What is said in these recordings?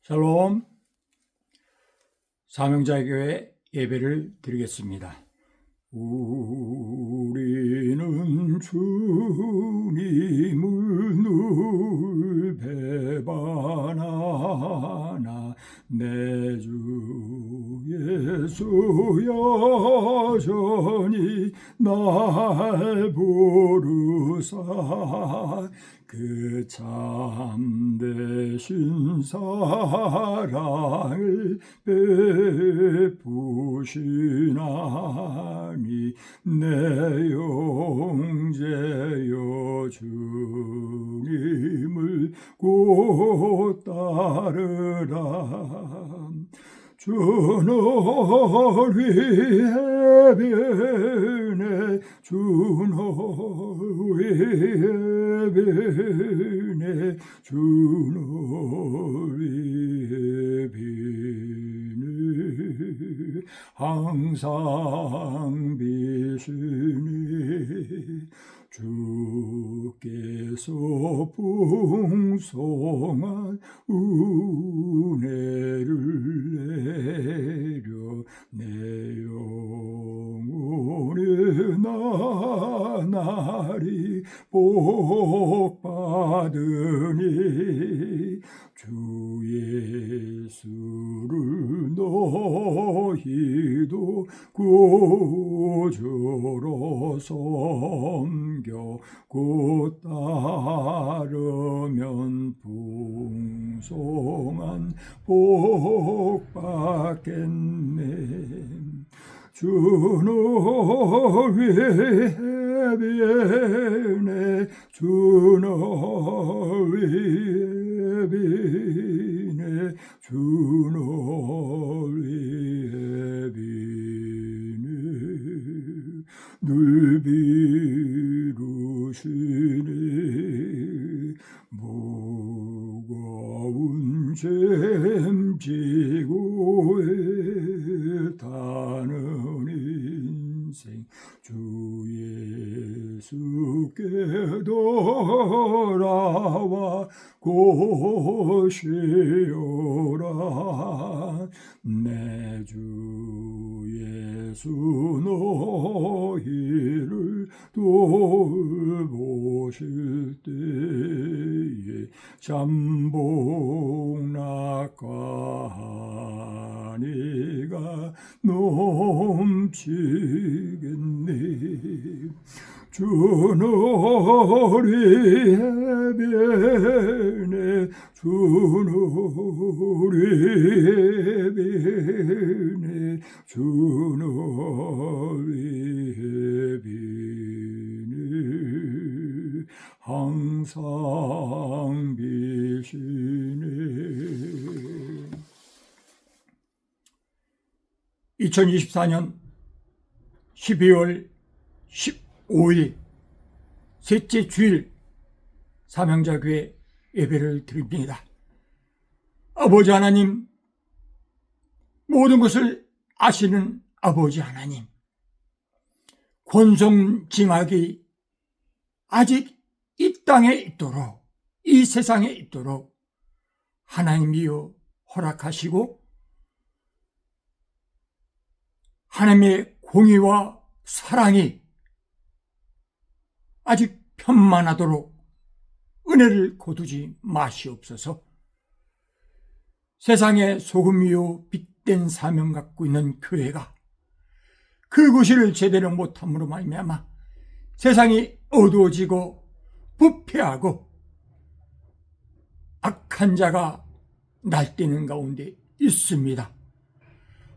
샬롬. 사명자교회 예배를 드리겠습니다. 우리는 주님을 늘 배반하나 내 주 예수 여전히 날 부르사 그 참되신 사랑을 베푸시나니 내 형제여 주님을 곧 따르라. 주는 위에 비네 주는 위에 비네 주는 위에 비네 항상 비시니 주께서 풍성한 은혜를 내려 내 영혼의 나날이 복받으니 주 예수를 너희도 구주로 섬겨 곧 따르면 풍성한 복 받겠네. 주는 위에 비네 주는 위에 비네 주는 위에 비네 늘 비루시니 무거운 짐 지고 타는 인생 주 예수께 돌아와 고시오라. 내 주 예수 너희를 돌보실 때에 잠복낙과 하니가 넘치겠네. 주는 우리의 비네 주는 우리의 비네 주는 우리의 비네 항상 비시네. 2024년 12월 15일 셋째 주일 사명자교회 예배를 드립니다. 아버지 하나님, 모든 것을 아시는 아버지 하나님, 권성징악이 아직 이 땅에 있도록, 이 세상에 있도록 하나님이여 허락하시고 하나님의 공의와 사랑이 아직 편만하도록 은혜를 거두지 마시옵소서. 세상에 소금이요 빛된 사명 갖고 있는 교회가 그 구실을 제대로 못함으로 말미암아 세상이 어두워지고 부패하고 악한 자가 날뛰는 가운데 있습니다.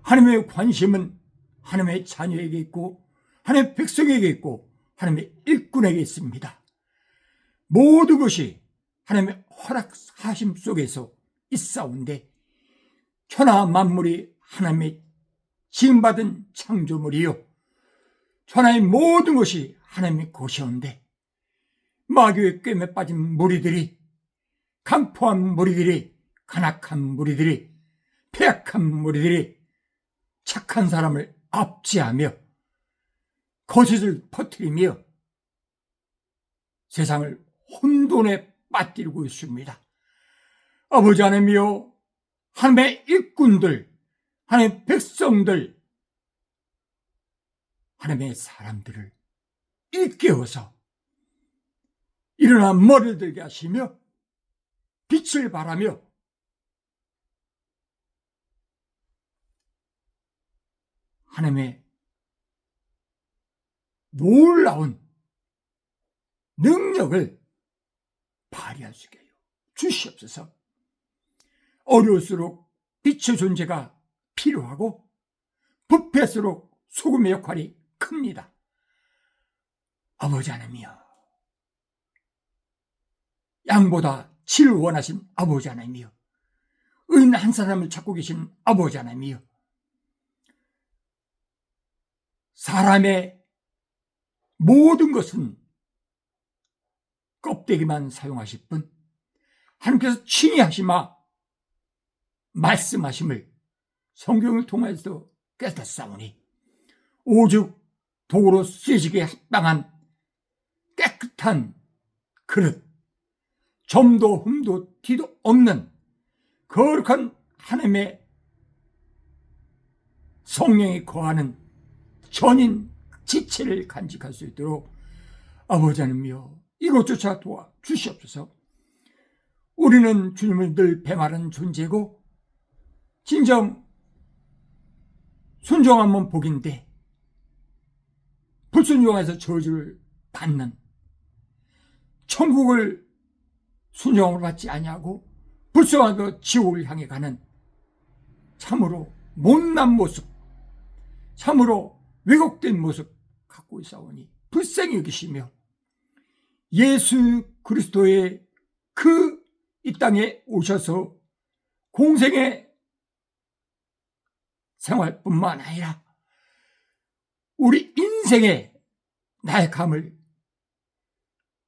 하나님의 관심은 하나님의 자녀에게 있고 하나님의 백성에게 있고 하나님의 일꾼에게 있습니다. 모든 것이 하나님의 허락하심 속에서 있사온데 천하 만물이 하나님의 지음받은 창조물이요 천하의 모든 것이 하나님의 것이온데 마귀의 꿰매 빠진 무리들이 강포한 무리들이 간악한 무리들이 패악한 무리들이 착한 사람을 압제하며 거짓을 퍼뜨리며 세상을 혼돈에 빠뜨리고 있습니다. 아버지 하나님이여, 하나님의 일꾼들, 하나님의 백성들, 하나님의 사람들을 일깨워서 일어나 머리를 들게 하시며 빛을 발하며 하나님의 놀라운 능력을 발휘할 수 있게 하여 주시옵소서. 어려울수록 빛의 존재가 필요하고 부패할수록 소금의 역할이 큽니다. 아버지 하나님이여, 양보다 질을 원하신 아버지 하나님이여, 의인 한 사람을 찾고 계신 아버지 하나님이여, 사람의 모든 것은 껍데기만 사용하실 분, 하나님께서 친히 하시마 말씀하심을 성경을 통해서 깨닫사오니 오직 도구로 쓰여지기에 합당한 깨끗한 그릇, 점도 흠도 티도 없는 거룩한 하나님의 성령이 거하는 전인 지체를 간직할 수 있도록 아버지 하나님이여 이것조차 도와 주시옵소서. 우리는 주님을 늘 배말하는 존재고 진정 순종하면 복인데 불순종해서 저주를 받는, 천국을 순종을 받지 아니하고 불순종하고 지옥을 향해 가는 참으로 못난 모습, 참으로 왜곡된 모습 갖고 있사오니 불쌍히 여기시며 예수 그리스도의 그 이 땅에 오셔서 공생의 생활뿐만 아니라 우리 인생의 나약함을,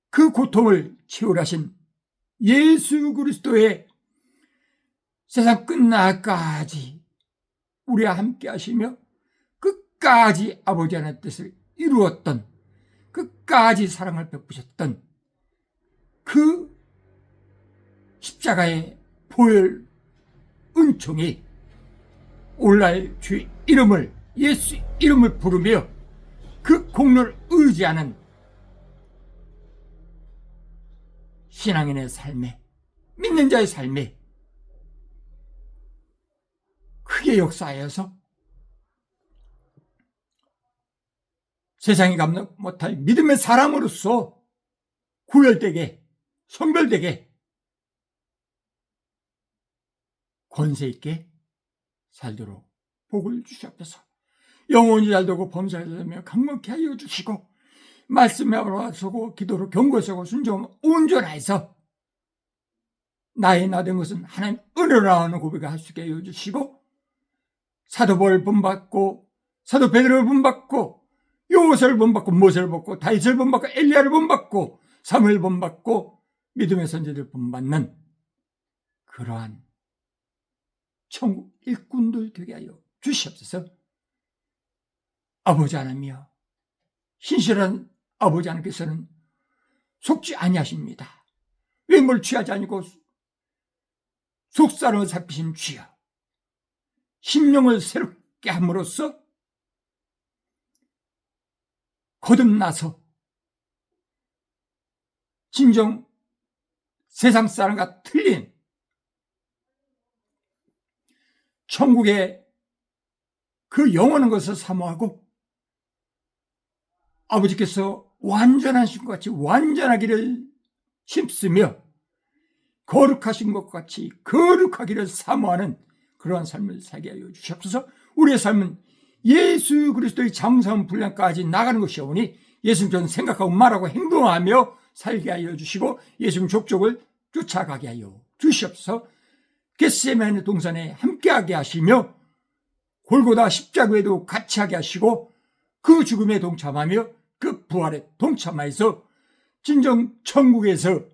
그 고통을 채울하신 예수 그리스도의 세상 끝날까지 우리와 함께 하시며 끝까지 아버지 하나님의 뜻을 이루었던, 끝까지 사랑을 베푸셨던 그 십자가의 보혈 은총이 오늘날 주의 이름을, 예수 이름을 부르며 그 공로를 의지하는 신앙인의 삶에, 믿는 자의 삶에 크게 역사하여서 세상이 감당 못할 믿음의 사람으로서 구별되게, 성별되게 권세 있게 살도록 복을 주시옵소서. 영원히 잘되고 범사에 되며 강력히 하여 주시고 말씀에 알아서고 기도로 경고하고 순종 온전하여서 나의 나된 것은 하나님 은혜라는 고백을 할 수 있게 하여 주시고 사도 바울을 본받고 사도 베드로를 본받고 요셉을 본받고 모세를 본받고 다윗을 본받고 엘리야를 본받고 사무엘을 본받고 믿음의 선지자를 본받는 그러한 천국 일꾼들 되게 하여 주시옵소서. 아버지 하나님이여, 신실한 아버지 하나님께서는 속지 아니하십니다. 외모를 취하지 아니고 속사람을 살피신 주여, 심령을 새롭게 함으로써 거듭나서 진정 세상 사람과 틀린 천국의 그 영원한 것을 사모하고 아버지께서 완전하신 것 같이 완전하기를 힘쓰며 거룩하신 것 같이 거룩하기를 사모하는 그러한 삶을 살게 하여 주시옵소서. 우리의 삶은 예수 그리스도의 장사한 분량까지 나가는 것이오니 예수님처럼 생각하고 말하고 행동하며 살게 하여 주시고 예수님 족족을 쫓아가게 하여 주시옵소서. 겟세마네 동산에 함께하게 하시며 골고다 십자가에도 같이 하게 하시고 그 죽음에 동참하며 그 부활에 동참하여서 진정 천국에서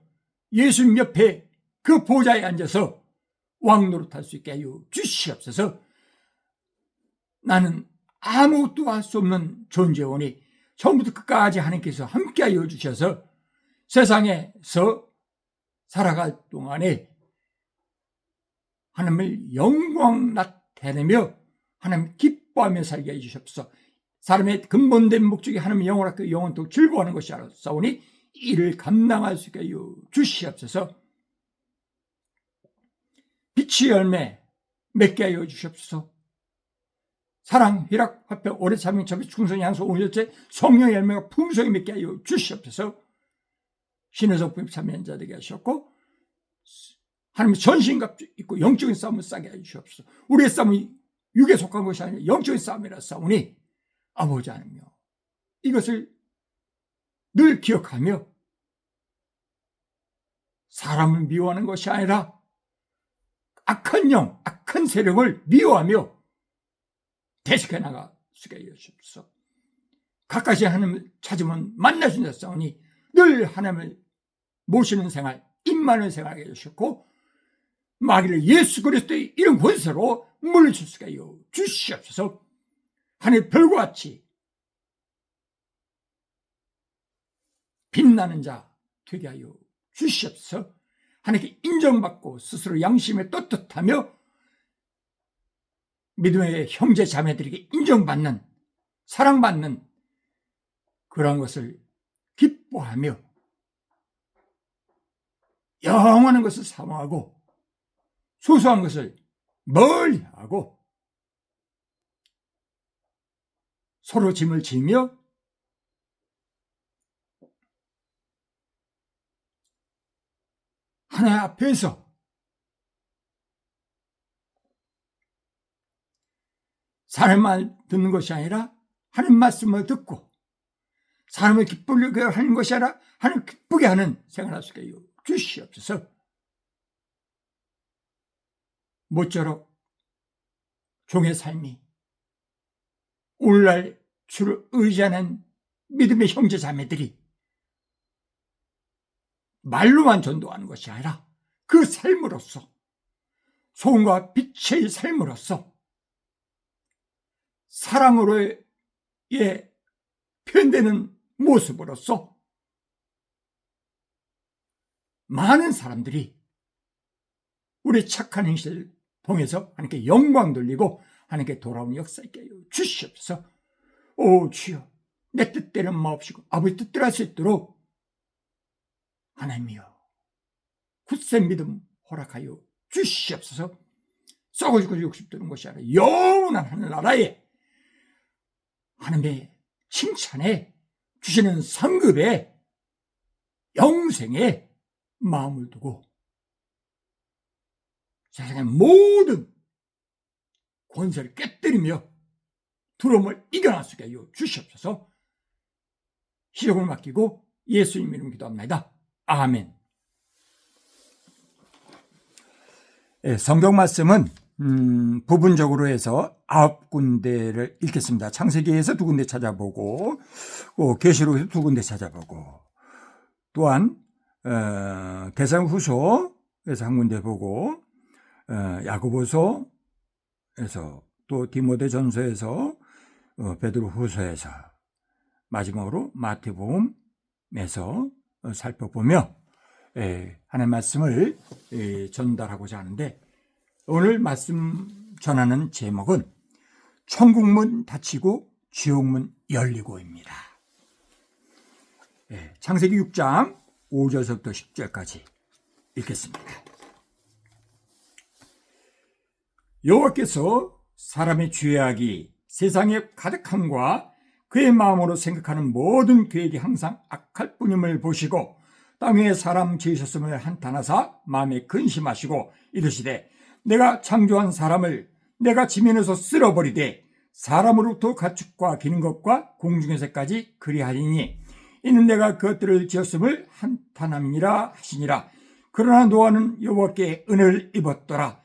예수님 옆에 그 보좌에 앉아서 왕노릇할 수 있게 하여 주시옵소서. 나는 아무것도 할 수 없는 존재오니 처음부터 끝까지 하나님께서 함께하여 주셔서 세상에서 살아갈 동안에 하나님을 영광 나타내며 하나님 기뻐하며 살게 해주시옵소서. 사람의 근본된 목적이 하나님의 영원하고 영원토록 즐거워하는 것이 알았사오니 이를 감당할 수 있게 하여 주시옵소서. 빛의 열매 맺게 하여 주시옵소서. 사랑, 희락, 화평, 오래 참여, 자비, 충성, 양소, 온유체, 성령의 열매가 풍성히 맺게 하여 주시옵소서. 신의 성품 참여한 되게 하셨고 하나님의 전신갑 입고 영적인 싸움을 싸게 해주시옵소서. 우리의 싸움이 육에 속한 것이 아니라 영적인 싸움이라 싸우니 아버지 하나님이여 이것을 늘 기억하며 사람을 미워하는 것이 아니라 악한 영, 악한 세력을 미워하며 대적해 나가 수게 하여 주옵소서. 가까이 하나님을 찾으면 만나신다 싸우니 늘 하나님을 모시는 생활, 임마는 생활하게 해주셨고 마귀를 예수 그리스도의 이름 권세로 물리칠 수가 있어 주시옵소서. 하늘 별과 같이 빛나는 자 되게 하여 주시옵소서. 하나님께 인정받고 스스로 양심에 떳떳하며 믿음의 형제 자매들에게 인정받는 사랑받는 그런 것을 기뻐하며 영원한 것을 사모하고 소소한 것을 멀리하고 서로 짐을 지며 하나님 앞에서 사람의 말 듣는 것이 아니라 하나님 말씀을 듣고 사람을 기쁘게 하는 것이 아니라 하나님 기쁘게 하는 생활할 수 있게 주시옵소서. 모쪼록 종의 삶이 오늘날 주를 의지하는 믿음의 형제 자매들이 말로만 전도하는 것이 아니라 그 삶으로서 소금과 빛의 삶으로서 사랑으로의 표현되는 모습으로서 많은 사람들이 우리 착한 행실을 통해서 하나님께 영광 돌리고 하나님께 돌아오는 역사 있게 주시옵소서. 오 주여 내 뜻대로 마옵시고 아버지 뜻대로 할 수 있도록 하나님이여 굳센 믿음 허락하여 주시옵소서. 썩어지고 욕심드는 것이 아니라 영원한 하늘나라에 하나님의 칭찬에 주시는 상급에 영생에 마음을 두고 세상의 모든 권세를 깨뜨리며 두려움을 이겨낼 수 있게 하여 주시옵소서. 시력을 맡기고 예수님 이름 기도합니다. 아멘. 성경 말씀은 부분적으로 해서 9군데를 읽겠습니다. 창세기에서 2군데 찾아보고 계시록에서 2군데 찾아보고 또한 데살로니가후서에서 1군데 보고 야고보서에서 또 디모데전서에서 베드로후서에서 마지막으로 마태복음에서 살펴보며 하나님의 말씀을 전달하고자 하는데 오늘 말씀 전하는 제목은 천국문 닫히고 지옥문 열리고입니다. 창세기 6장 5절서부터 10절까지 읽겠습니다. 여호와께서 사람의 죄악이 세상에 가득함과 그의 마음으로 생각하는 모든 계획이 항상 악할 뿐임을 보시고 땅 위에 사람 지으셨음을 한탄하사 마음에 근심하시고 이르시되 내가 창조한 사람을 내가 지면에서 쓸어버리되 사람으로부터 가축과 기는 것과 공중에서까지 그리하리니 이는 내가 그것들을 지었음을 한탄함이니라 하시니라. 그러나 노아는 여호와께 은혜를 입었더라.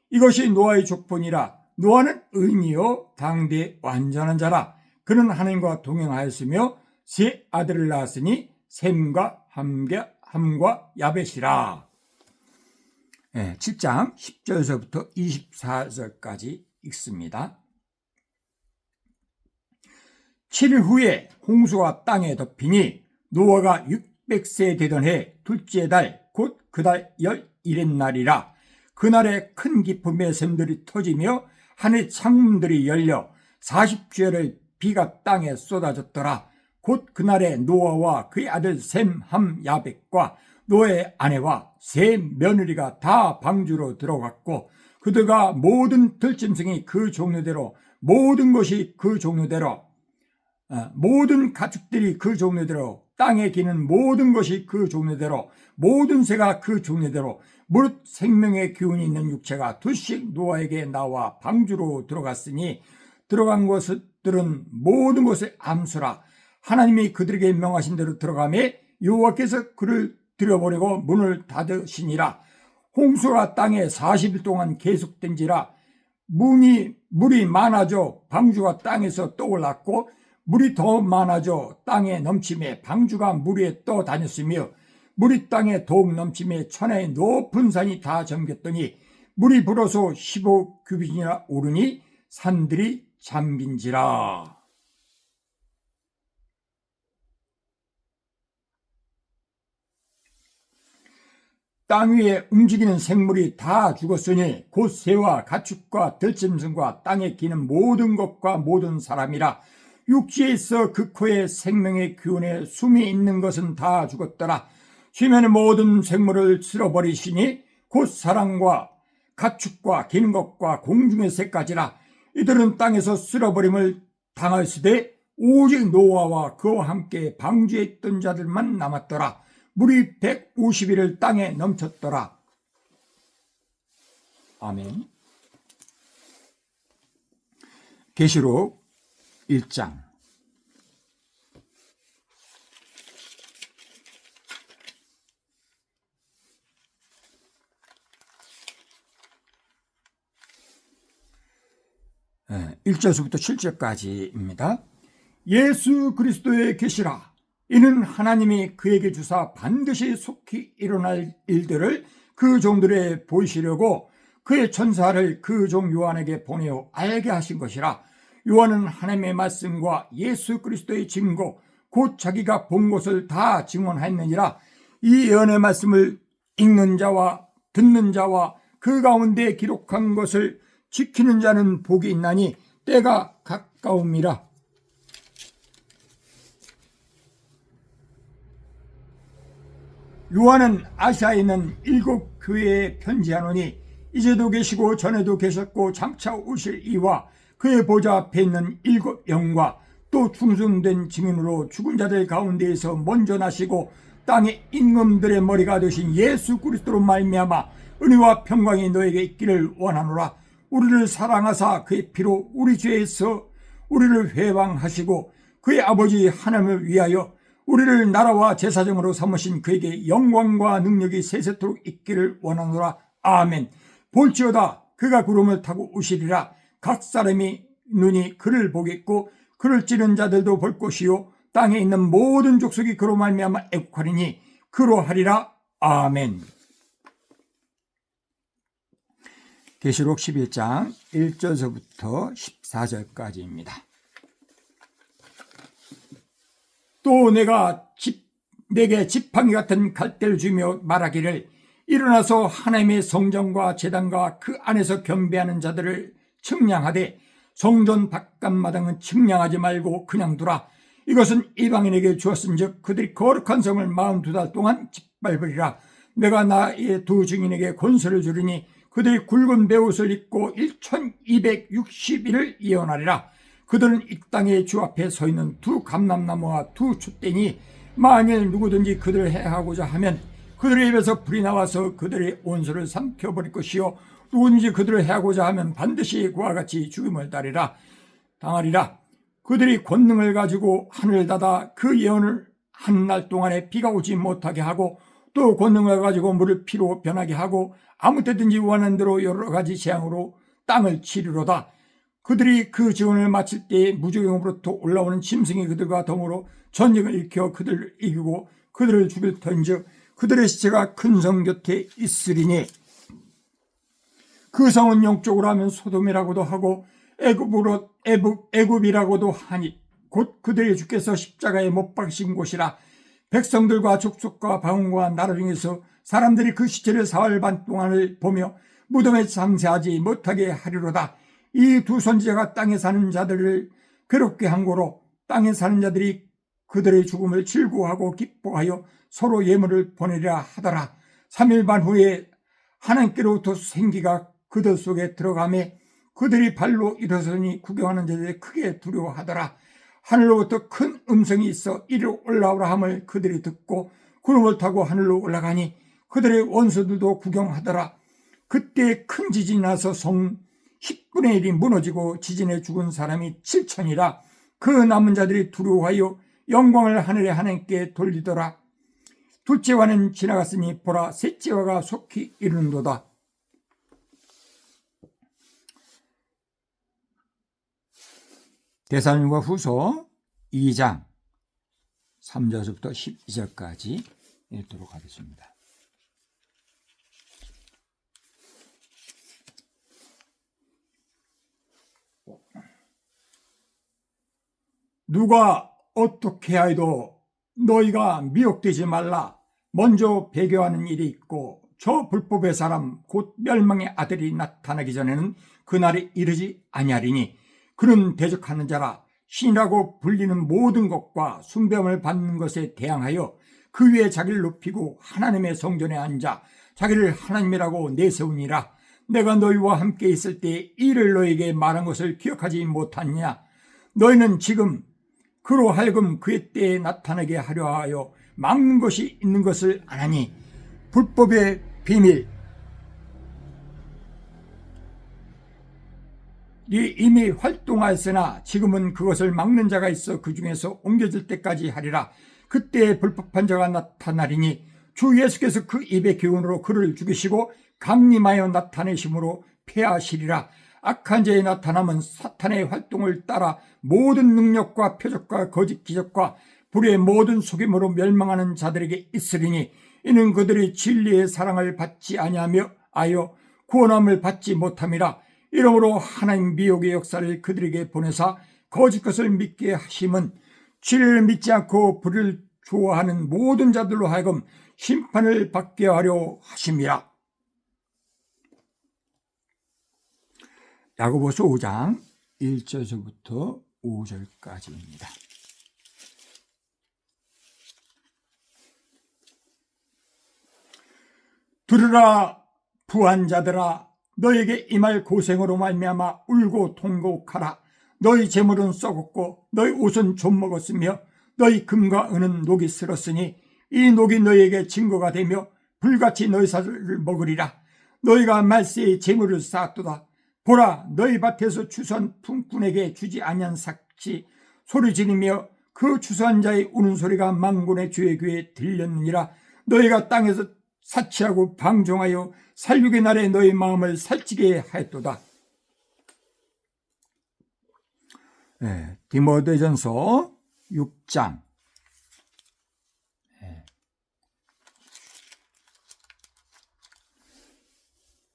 이것이 노아의 족본이라. 노아는 의인이요 당대 완전한 자라. 그는 하나님과 동행하였으며 세 아들을 낳았으니 셈과 함과 야벳이라. 7장 10절에서부터 24절까지 읽습니다. 7일 후에 홍수가 땅에 덮이니 노아가 600세 되던 해 둘째 달 곧 그 달 11의 날이라. 그날에 큰 기쁨의 샘들이 터지며 하늘 창문들이 열려 40주야를 비가 땅에 쏟아졌더라. 곧 그날에 노아와 그의 아들 셈, 함, 야벳과 노아의 아내와 세 며느리가 다 방주로 들어갔고 그들과 모든 들짐승이 그 종류대로 모든 것이 그 종류대로 모든 가축들이 그 종류대로 땅에 기는 모든 것이 그 종류대로 모든 새가 그 종류대로 무릇 생명의 기운이 있는 육체가 둘씩 노아에게 나와 방주로 들어갔으니 들어간 것들은 모든 것의 암수라. 하나님이 그들에게 명하신 대로 들어가매 여호와께서 그를 들여보내고 문을 닫으시니라. 홍수가 땅에 40일 동안 계속된지라. 물이 많아져 방주가 땅에서 떠올랐고 물이 더 많아져 땅에 넘침에 방주가 물 위에 떠다녔으며 물이 땅에 더욱 넘침에 천하의 높은 산이 다 잠겼더니 물이 불어서 15규빗이나 오르니 산들이 잠긴지라. 땅 위에 움직이는 생물이 다 죽었으니 곧 새와 가축과 들짐승과 땅에 기는 모든 것과 모든 사람이라. 육지에 있어 그 코에 생명의 기운에 숨이 있는 것은 다 죽었더라. 수면의 모든 생물을 쓸어버리시니 곧 사람과 가축과 기는 것과 공중의 새까지라. 이들은 땅에서 쓸어버림을 당하였으되 오직 노아와 그와 함께 방주에 있던 자들만 남았더라. 물이 150일을 땅에 넘쳤더라. 아멘. 계시록 1장. 네, 1절부터 7절까지입니다. 예수 그리스도의 계시라. 이는 하나님이 그에게 주사 반드시 속히 일어날 일들을 그 종들에 보이시려고 그의 천사를 그 종 요한에게 보내어 알게 하신 것이라. 요한은 하나님의 말씀과 예수 그리스도의 증거 곧 자기가 본 것을 다 증언하였느니라. 이 예언의 말씀을 읽는 자와 듣는 자와 그 가운데 기록한 것을 지키는 자는 복이 있나니 때가 가까움이라. 요한은 아시아에 있는 7교회에 편지하노니 이제도 계시고 전에도 계셨고 장차 오실 이와 그의 보좌 앞에 있는 7영과 또 충성된 증인으로 죽은 자들 가운데에서 먼저 나시고 땅의 임금들의 머리가 되신 예수 그리스도로 말미암아 은혜와 평강이 너에게 있기를 원하노라. 우리를 사랑하사 그의 피로 우리 죄에서 우리를 회방하시고 그의 아버지 하나님을 위하여 우리를 나라와 제사장으로 삼으신 그에게 영광과 능력이 세세토록 있기를 원하노라. 아멘. 볼지어다 그가 구름을 타고 오시리라. 각 사람이 눈이 그를 보겠고 그를 찌른 자들도 볼 것이요 땅에 있는 모든 족속이 그로 말미암아 애국하리니 그로 하리라. 아멘. 계시록 11장 1절서부터 14절까지입니다. 또 내게 지팡이 같은 갈대를 주며 말하기를 일어나서 하나님의 성전과 제단과 그 안에서 경배하는 자들을 측량하되 성전 바깥마당은 측량하지 말고 그냥 두라. 이것은 이방인에게 주었은즉 그들이 거룩한 성을 42달 동안 짓밟으리라. 내가 나의 두 증인에게 권세를 주리니 그들이 굵은 베옷을 입고 1260일을 예언하리라. 그들은 이 땅의 주 앞에 서 있는 두 감람나무와 두 촛대니 만일 누구든지 그들을 해하고자 하면 그들의 입에서 불이 나와서 그들의 온수를 삼켜버릴 것이요 누구든지 그들을 해하고자 하면 반드시 그와 같이 죽음을 당하리라. 그들이 권능을 가지고 하늘을 닫아 그 예언을 한 날 동안에 비가 오지 못하게 하고 또 권능을 가지고 물을 피로 변하게 하고 아무 때든지 원하는 대로 여러 가지 재앙으로 땅을 치리로다. 그들이 그 증언을 마칠 때에 무저경으로부터 올라오는 짐승이 그들과 더불어 전쟁을 일으켜 그들을 이기고 그들을 죽일 터인즉 그들의 시체가 큰 성 곁에 있으리니 그 성은 영적으로 하면 소돔이라고도 하고 애굽이라고도 하니 곧 그들의 주께서 십자가에 못 박히신 곳이라. 백성들과 족속과 방언과 나라 중에서 사람들이 그 시체를 사흘 반 동안을 보며 무덤에 장사하지 못하게 하리로다. 이 두 선지자가 땅에 사는 자들을 괴롭게 한 고로 땅에 사는 자들이 그들의 죽음을 즐거워하고 기뻐하여 서로 예물을 보내리라 하더라. 3일 반 후에 하나님께로부터 생기가 그들 속에 들어가매 그들이 발로 일어서니 구경하는 자들이 크게 두려워하더라. 하늘로부터 큰 음성이 있어 이리로 올라오라 함을 그들이 듣고 구름을 타고 하늘로 올라가니 그들의 원수들도 구경하더라. 그때 큰 지진이 나서 성 10분의 1이 무너지고 지진에 죽은 사람이 7천이라. 그 남은 자들이 두려워하여 영광을 하늘의 하나님께 돌리더라. 둘째와는 지나갔으니 보라 셋째와가 속히 이르는도다. 데살로니가 후서 2장 3절부터 12절까지 읽도록 하겠습니다. 누가 어떻게 하여도 너희가 미혹되지 말라. 먼저 배교하는 일이 있고 저 불법의 사람 곧 멸망의 아들이 나타나기 전에는 그날이 이르지 아니하리니 그는 대적하는 자라. 신이라고 불리는 모든 것과 숭배함을 받는 것에 대항하여 그 위에 자기를 높이고 하나님의 성전에 앉아 자기를 하나님이라고 내세우니라. 내가 너희와 함께 있을 때 이를 너희에게 말한 것을 기억하지 못하느냐. 너희는 지금 그로 하여금 그의 때에 나타나게 하려 하여 막는 것이 있는 것을 아나니 불법의 비밀 이 이미 활동하였으나 지금은 그것을 막는 자가 있어 그 중에서 옮겨질 때까지 하리라. 그때 불법한 자가 나타나리니 주 예수께서 그 입의 교훈으로 그를 죽이시고 강림하여 나타내심으로 패하시리라. 악한 자의 나타남은 사탄의 활동을 따라 모든 능력과 표적과 거짓 기적과 불의 모든 속임으로 멸망하는 자들에게 있으리니 이는 그들이 진리의 사랑을 받지 아니하며 아여 구원함을 받지 못함이라. 이러므로 하나님 미혹의 역사를 그들에게 보내사 거짓 것을 믿게 하심은 진리를 믿지 않고 불을 좋아하는 모든 자들로 하여금 심판을 받게 하려 하심이라. 야고보서 5장 1절부터 5절까지입니다. 들으라 부한 자들아, 너에게 임할 고생으로 말미암아 울고 통곡하라. 너희 재물은 썩었고 너희 옷은 좀 먹었으며 너희 금과 은은 녹이 슬었으니 이 녹이 너희에게 증거가 되며 불같이 너희 살을 먹으리라. 너희가 말세에 재물을 쌓았도다. 보라, 너희 밭에서 추수한 품꾼에게 주지 아니한 삭시 소리 지르며 그 추수한 자의 우는 소리가 만군의 주의 귀에 들렸느니라. 너희가 땅에서 사치하고 방종하여 살육의 날에 너희 마음을 살찌게 하였도다. 디모데전서 6장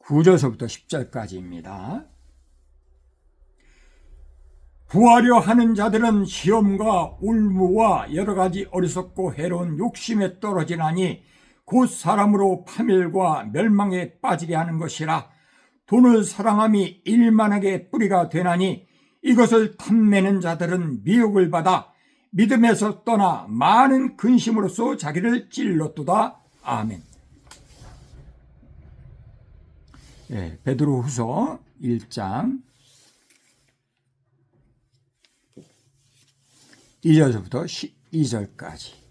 9절서부터 10절까지입니다. 부하려 하는 자들은 시험과 울무와 여러가지 어리석고 해로운 욕심에 떨어지나니 곧 사람으로 파멸과 멸망에 빠지게 하는 것이라. 돈을 사랑함이 일만하게 뿌리가 되나니 이것을 탐내는 자들은 미혹을 받아 믿음에서 떠나 많은 근심으로써 자기를 찔렀도다. 아멘. 베드로후서 1장 2절부터 12절까지.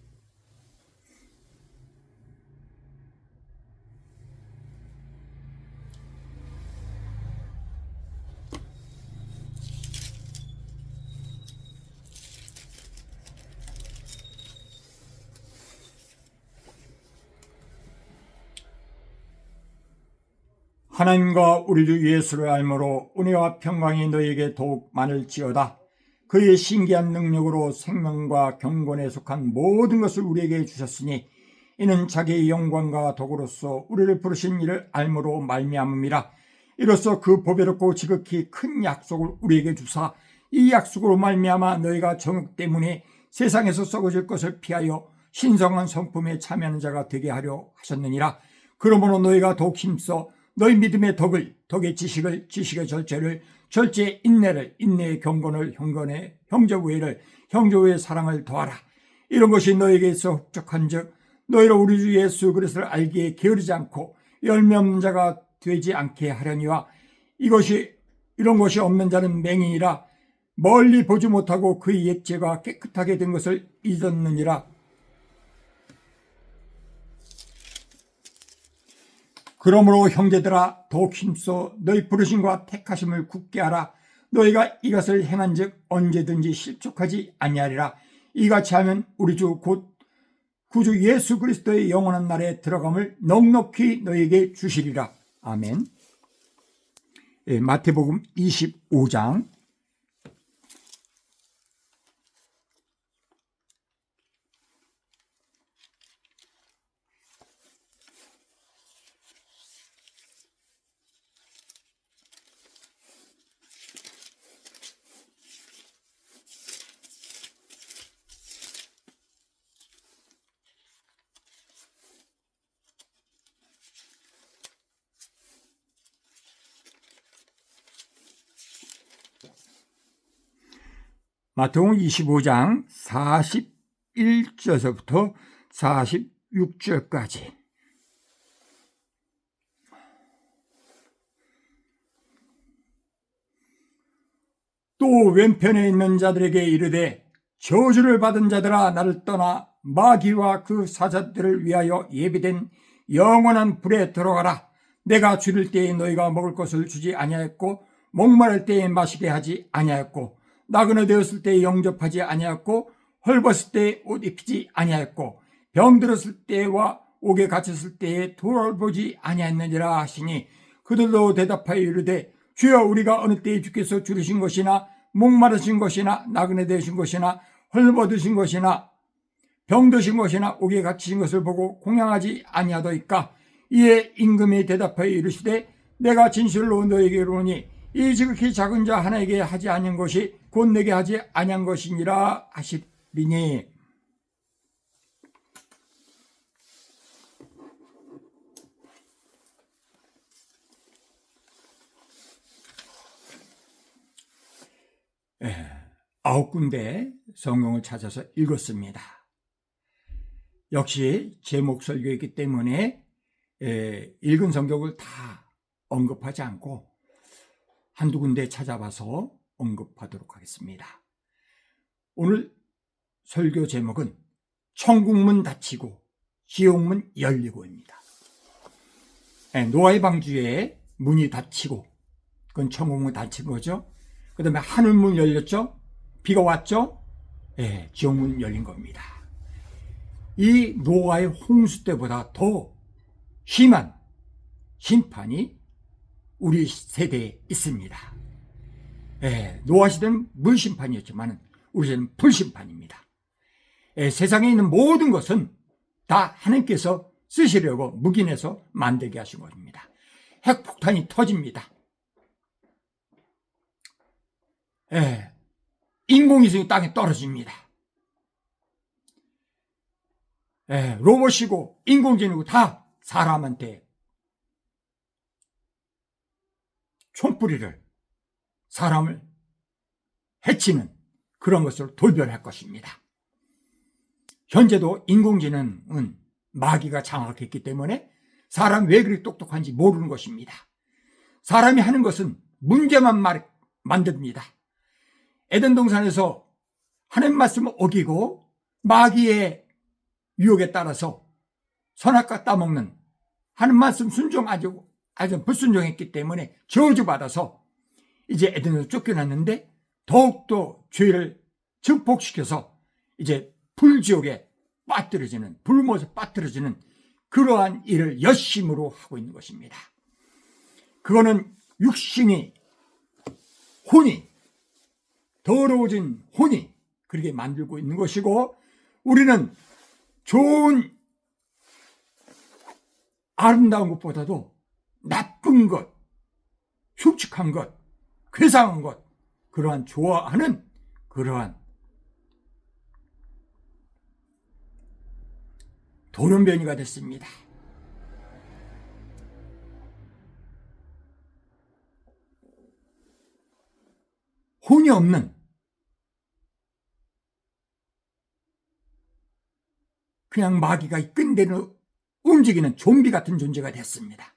하나님과 우리 주 예수를 알므로 은혜와 평강이 너희에게 더욱 많을지어다. 그의 신기한 능력으로 생명과 경건에 속한 모든 것을 우리에게 주셨으니 이는 자기의 영광과 덕으로서 우리를 부르신 이를 알므로 말미암음이라. 이로써 그 보배롭고 지극히 큰 약속을 우리에게 주사 이 약속으로 말미암아 너희가 정욕 때문에 세상에서 썩어질 것을 피하여 신성한 성품에 참여하는 자가 되게 하려 하셨느니라. 그러므로 너희가 더욱 힘써 너희 믿음의 덕을, 덕의 지식을, 지식의 절제를, 절제의 인내를, 인내의 경건을, 경건의 형제우애를, 형제우애의 사랑을 더하라. 이런 것이 너에게 있어 흡족한즉 너희로 우리 주 예수 그리스도를 알기에 게으르지 않고 열매 없는 자가 되지 않게 하려니와 이런 것이 없는 자는 맹인이라 멀리 보지 못하고 그의 옛죄가 깨끗하게 된 것을 잊었느니라. 그러므로 형제들아 더욱 힘써 너희 부르심과 택하심을 굳게 하라. 너희가 이것을 행한즉 언제든지 실족하지 아니하리라. 이같이 하면 우리 주 곧 구주 예수 그리스도의 영원한 날에 들어감을 넉넉히 너희에게 주시리라. 아멘. 마태복음 25장 마태복음 25장 41절서부터 46절까지. 또 왼편에 있는 자들에게 이르되 저주를 받은 자들아 나를 떠나 마귀와 그 사자들을 위하여 예비된 영원한 불에 들어가라. 내가 줄일 때에 너희가 먹을 것을 주지 아니하였고 목마를 때에 마시게 하지 아니하였고 나그네 되었을 때에 영접하지 아니하였고 헐벗을 때에 옷 입히지 아니하였고 병들었을 때와 옥에 갇혔을 때에 돌아보지 아니하였느니라 하시니 그들도 대답하여 이르되 주여 우리가 어느 때에 주께서 줄이신 것이나 목마르신 것이나 나그네 되신 것이나 헐벗으신 것이나 병드신 것이나 옥에 갇히신 것을 보고 공양하지 아니하더이까. 이에 임금이 대답하여 이르시되 내가 진실로 너에게 이르노니 이 지극히 작은 자 하나에게 하지 아니한 것이 곧 내게 하지 아니한 것이니라 하시리니. 아홉 군데 성경을 찾아서 읽었습니다. 역시 제목 설교이기 때문에 읽은 성경을 다 언급하지 않고 한두 군데 찾아봐서 언급하도록 하겠습니다. 오늘 설교 제목은 천국문 닫히고 지옥문 열리고입니다. 노아의 방주에 문이 닫히고 그건 천국문 닫힌 거죠. 그 다음에 하늘문 열렸죠. 비가 왔죠. 지옥문 열린 겁니다. 이 노아의 홍수 때보다 더 심한 심판이 우리 세대에 있습니다. 노아 시대는 물심판이었지만 우리 세대는 불심판입니다. 세상에 있는 모든 것은 다 하나님께서 쓰시려고 묵인해서 만들게 하신 것입니다. 핵폭탄이 터집니다. 인공위성이 땅에 떨어집니다. 로봇이고 인공지능이고 다 사람한테 총뿌리를 사람을 해치는 그런 것으로 돌변할 것입니다. 현재도 인공지능은 마귀가 장악했기 때문에 사람이 왜 그렇게 똑똑한지 모르는 것입니다. 사람이 하는 것은 문제만 만듭니다. 에덴 동산에서 하나님 말씀을 어기고 마귀의 유혹에 따라서 선악과 따먹는 하나님 말씀 순종하지 아주 불순종했기 때문에 저주받아서 이제 에덴으로 쫓겨났는데 더욱더 죄를 증폭시켜서 이제 불지옥에 빠뜨려지는, 불못에 빠뜨려지는 그러한 일을 열심으로 하고 있는 것입니다. 그거는 육신이, 혼이, 더러워진 혼이 그렇게 만들고 있는 것이고, 우리는 좋은 아름다운 것보다도 나쁜 것, 흉측한 것, 괴상한 것, 그러한 좋아하는 그러한 돌연변이가 됐습니다. 혼이 없는 그냥 마귀가 끈대로 움직이는 좀비 같은 존재가 됐습니다.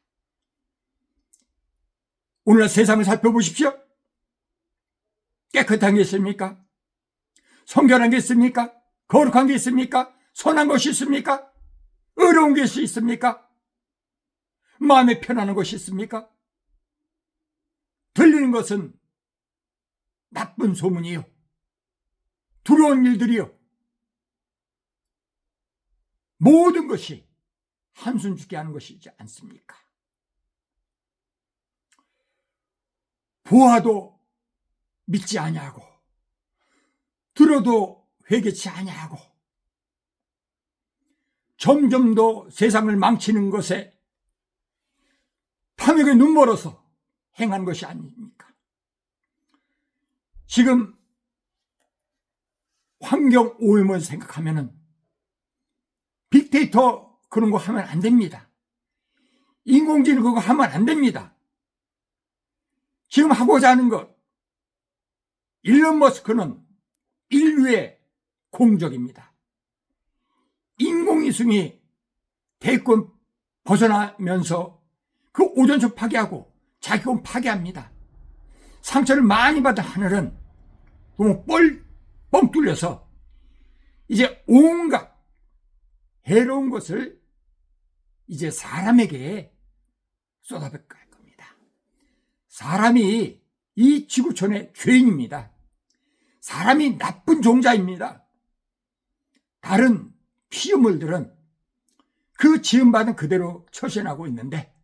오늘날 세상을 살펴보십시오. 깨끗한 게 있습니까? 성결한 게 있습니까? 거룩한 게 있습니까? 선한 것이 있습니까? 의로운 것이 있습니까? 마음에 편안한 것이 있습니까? 들리는 것은 나쁜 소문이요, 두려운 일들이요, 모든 것이 한숨 죽게 하는 것이지 않습니까? 보아도 믿지 아니하고 들어도 회개치 아니하고 점점 더 세상을 망치는 것에 탐욕에 눈멀어서 행한 것이 아닙니까? 지금 환경 오염을 생각하면은 빅데이터 그런 거 하면 안 됩니다. 인공지능 그거 하면 안 됩니다. 지금 하고자 하는 것, 일론 머스크는 인류의 공적입니다. 인공위성이 대권 벗어나면서 그 오존층 파괴하고 자기공 파괴합니다. 상처를 많이 받은 하늘은 뻥 뚫려서 이제 온갖 해로운 것을 이제 사람에게 쏟아붓게 할 겁니다. 사람이 이 지구촌의 죄인입니다. 사람이 나쁜 종자입니다. 다른 피조물들은 그 지음받은 그대로 처신하고 있는데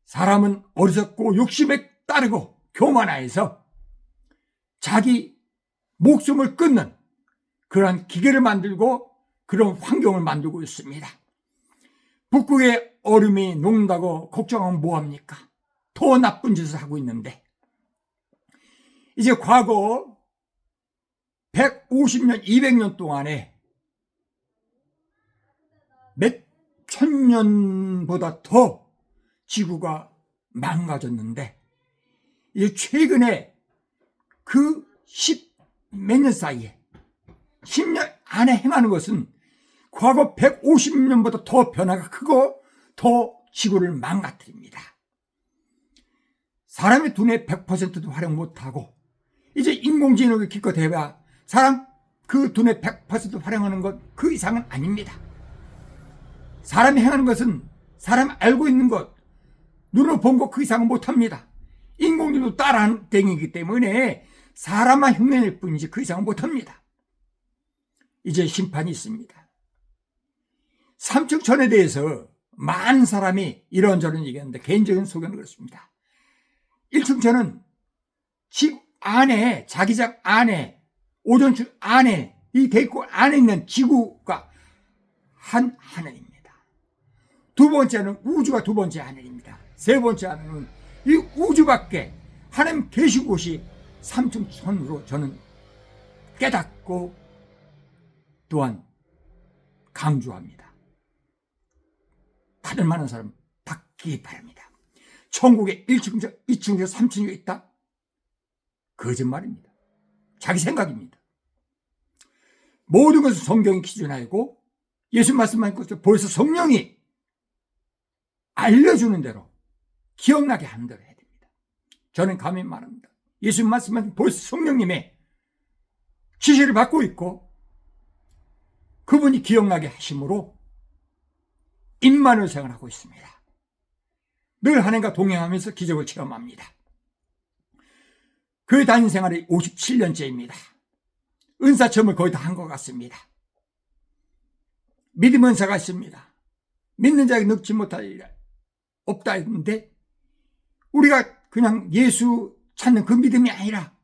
사람은 어리석고 욕심에 따르고 교만하여서 자기 목숨을 끊는 그러한 기계를 만들고 그런 환경을 만들고 있습니다. 북극의 얼음이 녹는다고 걱정하면 뭐합니까? 더 나쁜 짓을 하고 있는데 이제 과거 150년, 200년 동안에 몇 천년보다 더 지구가 망가졌는데 이제 최근에 그 10몇 년 사이에 10년 안에 행하는 것은 과거 150년보다 더 변화가 크고 더 지구를 망가뜨립니다. 사람의 두뇌 100%도 활용 못하고 이제 인공지능이 기껏 해봐 사람 그 두뇌 100% 활용하는 것 그 이상은 아닙니다. 사람이 행하는 것은 사람이 알고 있는 것 눈으로 본 것 그 이상은 못합니다. 인공지능도 따라하는 땡이기 때문에 사람만 흉내낼 뿐이지 그 이상은 못합니다. 이제 심판이 있습니다. 삼층천에 대해서 많은 사람이 이런저런 얘기하는데 개인적인 소견은 그렇습니다. 1층천은 지구 안에 자기장 안에 오존층 안에 이 대기권 안에 있는 지구가 한 하늘입니다. 두 번째는 우주가 두 번째 하늘입니다. 세 번째 하늘은 이 우주밖에 하나님 계신 곳이 삼층천으로 저는 깨닫고 또한 강조합니다. 받을 만한 사람 받기 바랍니다. 천국에 1층, 2층, 3층이 있다? 거짓말입니다. 자기 생각입니다. 모든 것은 성경이 기준하고 예수 말씀하신 것을 벌써 성령이 알려주는 대로 기억나게 하는 대로 해야 됩니다. 저는 감히 말합니다. 예수 말씀하신 벌써 성령님의 지시를 받고 있고 그분이 기억나게 하심으로 임마누엘 생활하고 있습니다. 늘 하나님과 동행하면서 기적을 체험합니다. 교회 다닌 생활이 57년째입니다. 은사 체험을 거의 다 한 것 같습니다. 믿음 은사가 있습니다. 믿는 자에게 늙지 못할 일 없다 했는데 우리가 그냥 예수 찾는 그 믿음이 아니라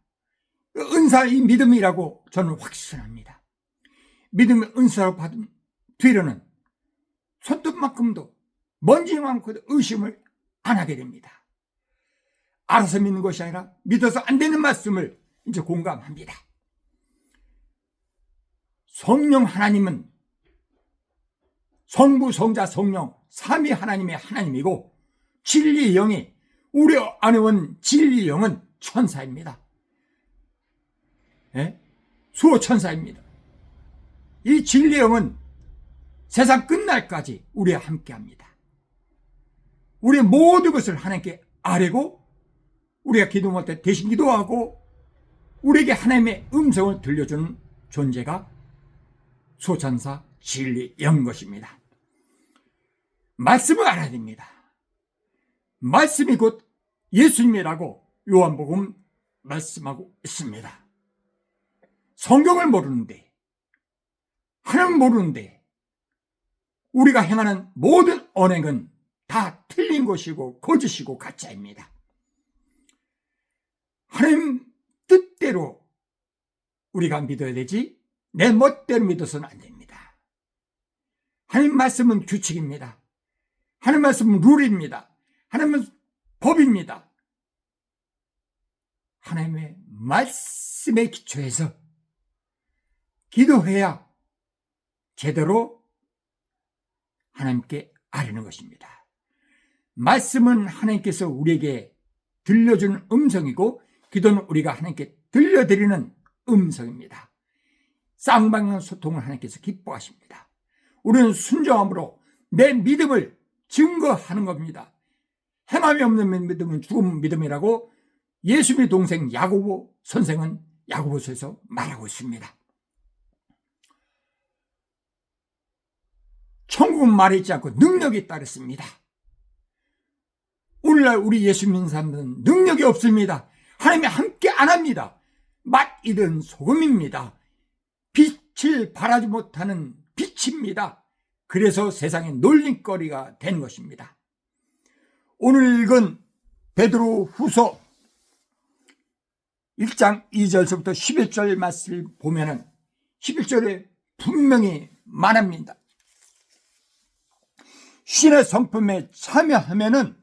은사의 믿음이라고 저는 확신합니다. 믿음의 은사로 받은 뒤로는 손톱만큼도 먼지만큼도 의심을 안 하게 됩니다. 알아서 믿는 것이 아니라 믿어서 안 되는 말씀을 이제 공감합니다. 성령 하나님은 성부, 성자, 성령 삼위 하나님의 하나님이고 진리의 영이 우리 안에 온 진리의 영은 천사입니다. 수호천사입니다. 이 진리의 영은 세상 끝날까지 우리와 함께합니다. 우리의 모든 것을 하나님께 아뢰고 우리가 기도할 때 대신 기도하고 우리에게 하나님의 음성을 들려주는 존재가 수호천사 진리의 영인 것입니다. 말씀을 알아야 됩니다. 말씀이 곧 예수님이라고 요한복음 말씀하고 있습니다. 성경을 모르는데, 하나님을 모르는데 우리가 행하는 모든 언행은 다 틀린 것이고 거짓이고 가짜입니다. 하나님 뜻대로 우리가 믿어야 되지 내 멋대로 믿어서는 안 됩니다. 하나님 말씀은 규칙입니다. 하나님 말씀은 룰입니다. 하나님은 법입니다. 하나님의 말씀에 기초해서 기도해야 제대로 하나님께 아뢰는 것입니다. 말씀은 하나님께서 우리에게 들려주는 음성이고 기도는 우리가 하나님께 들려드리는 음성입니다. 쌍방향 소통을 하나님께서 기뻐하십니다. 우리는 순종함으로 내 믿음을 증거하는 겁니다. 행함이 없는 믿음은 죽은 믿음이라고 예수님의 동생 야고보 선생은 야고보서에서 말하고 있습니다. 천국은 말에 있지 않고 능력이 따르습니다. 오늘날 우리 예수 믿는 사람들은 능력이 없습니다. 하나님이 함께 안 합니다. 맛 잃은 소금입니다. 빛을 발하지 못하는 빛입니다. 그래서 세상의 놀림거리가 된 것입니다. 오늘 읽은 베드로후서 1장 2절서부터 11절 말씀을 보면은 11절에 분명히 말합니다. 신의 성품에 참여하면은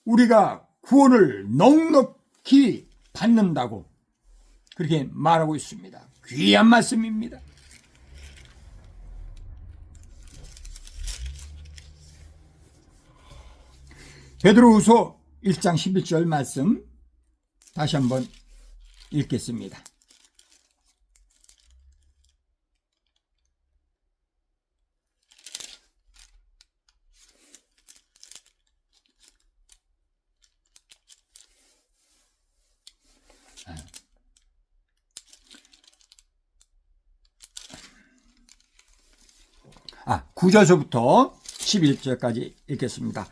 우리가 구원을 넉넉히 받는다고 그렇게 말하고 있습니다. 귀한 말씀입니다. 베드로후서 1장 11절 말씀 다시 한번 읽겠습니다. 아, 9절서부터 11절까지 읽겠습니다.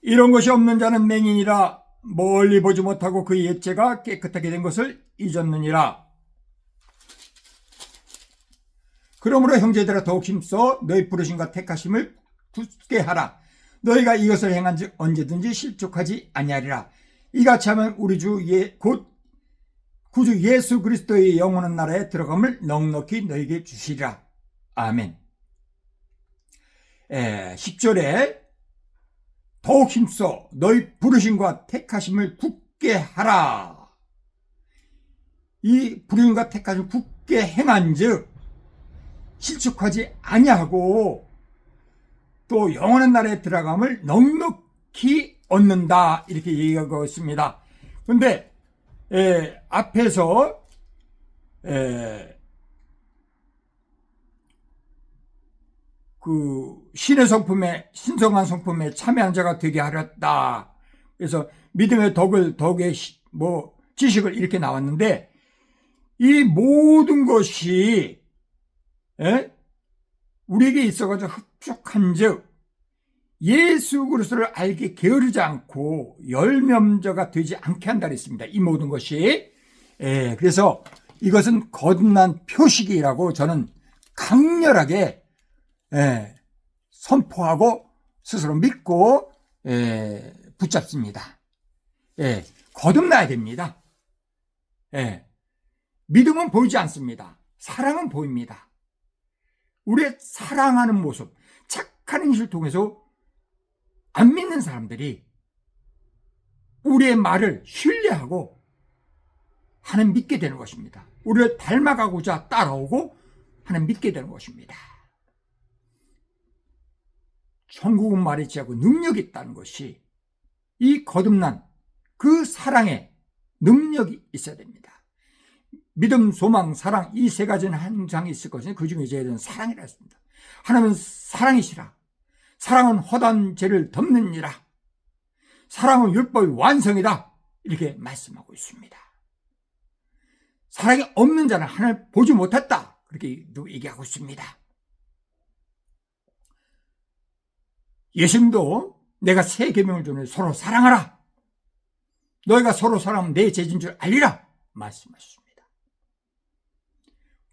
이런 것이 없는 자는 맹인이라 멀리 보지 못하고 그의 옛죄가 깨끗하게 된 것을 잊었느니라. 그러므로 형제들아 더욱 힘써 너희 부르심과 택하심을 굳게 하라. 너희가 이것을 행한즉 언제든지 실족하지 아니하리라. 이같이 하면 우리 곧 구주 예수 그리스도의 영원한 나라에 들어감을 넉넉히 너희에게 주시리라. 아멘. 10절에 더욱 힘써 너희 부르심과 택하심을 굳게 하라. 이 부르심과 택하심을 굳게 행한즉 실축하지 아니하고 또 영원한 나라에 들어감을 넉넉히 얻는다. 이렇게 얘기하고 있습니다. 그런데 앞에서 그 신의 성품에 신성한 성품에 참여한 자가 되게 하렸다. 그래서 믿음의 덕의 지식을 이렇게 나왔는데 이 모든 것이 우리에게 있어가지고 흡족한즉 예수 그리스도를 알게 게으르지 않고 열면자가 되지 않게 한다 그랬습니다. 이 모든 것이 그래서 이것은 거듭난 표식이라고 저는 강렬하게 선포하고 스스로 믿고 붙잡습니다. 거듭나야 됩니다. 믿음은 보이지 않습니다. 사랑은 보입니다. 우리의 사랑하는 모습, 착한 행실을 통해서 안 믿는 사람들이 우리의 말을 신뢰하고 하나님 믿게 되는 것입니다. 우리를 닮아가고자 따라오고 하나님 믿게 되는 것입니다. 천국은 말했지 않고 능력이 있다는 것이 이 거듭난 그 사랑에 능력이 있어야 됩니다. 믿음, 소망, 사랑, 이 세 가지는 항상 있을 것이니 그 중에 제일은 사랑이라 했습니다. 하나님은 사랑이시라. 사랑은 허다한 죄를 덮느니라. 사랑은 율법의 완성이다. 이렇게 말씀하고 있습니다. 사랑이 없는 자는 하나님을 보지 못했다. 그렇게 얘기하고 있습니다. 예수님도 내가 새 계명을 주니 서로 사랑하라. 너희가 서로 사랑하면 내 죄진 줄 알리라 말씀하셨습니다.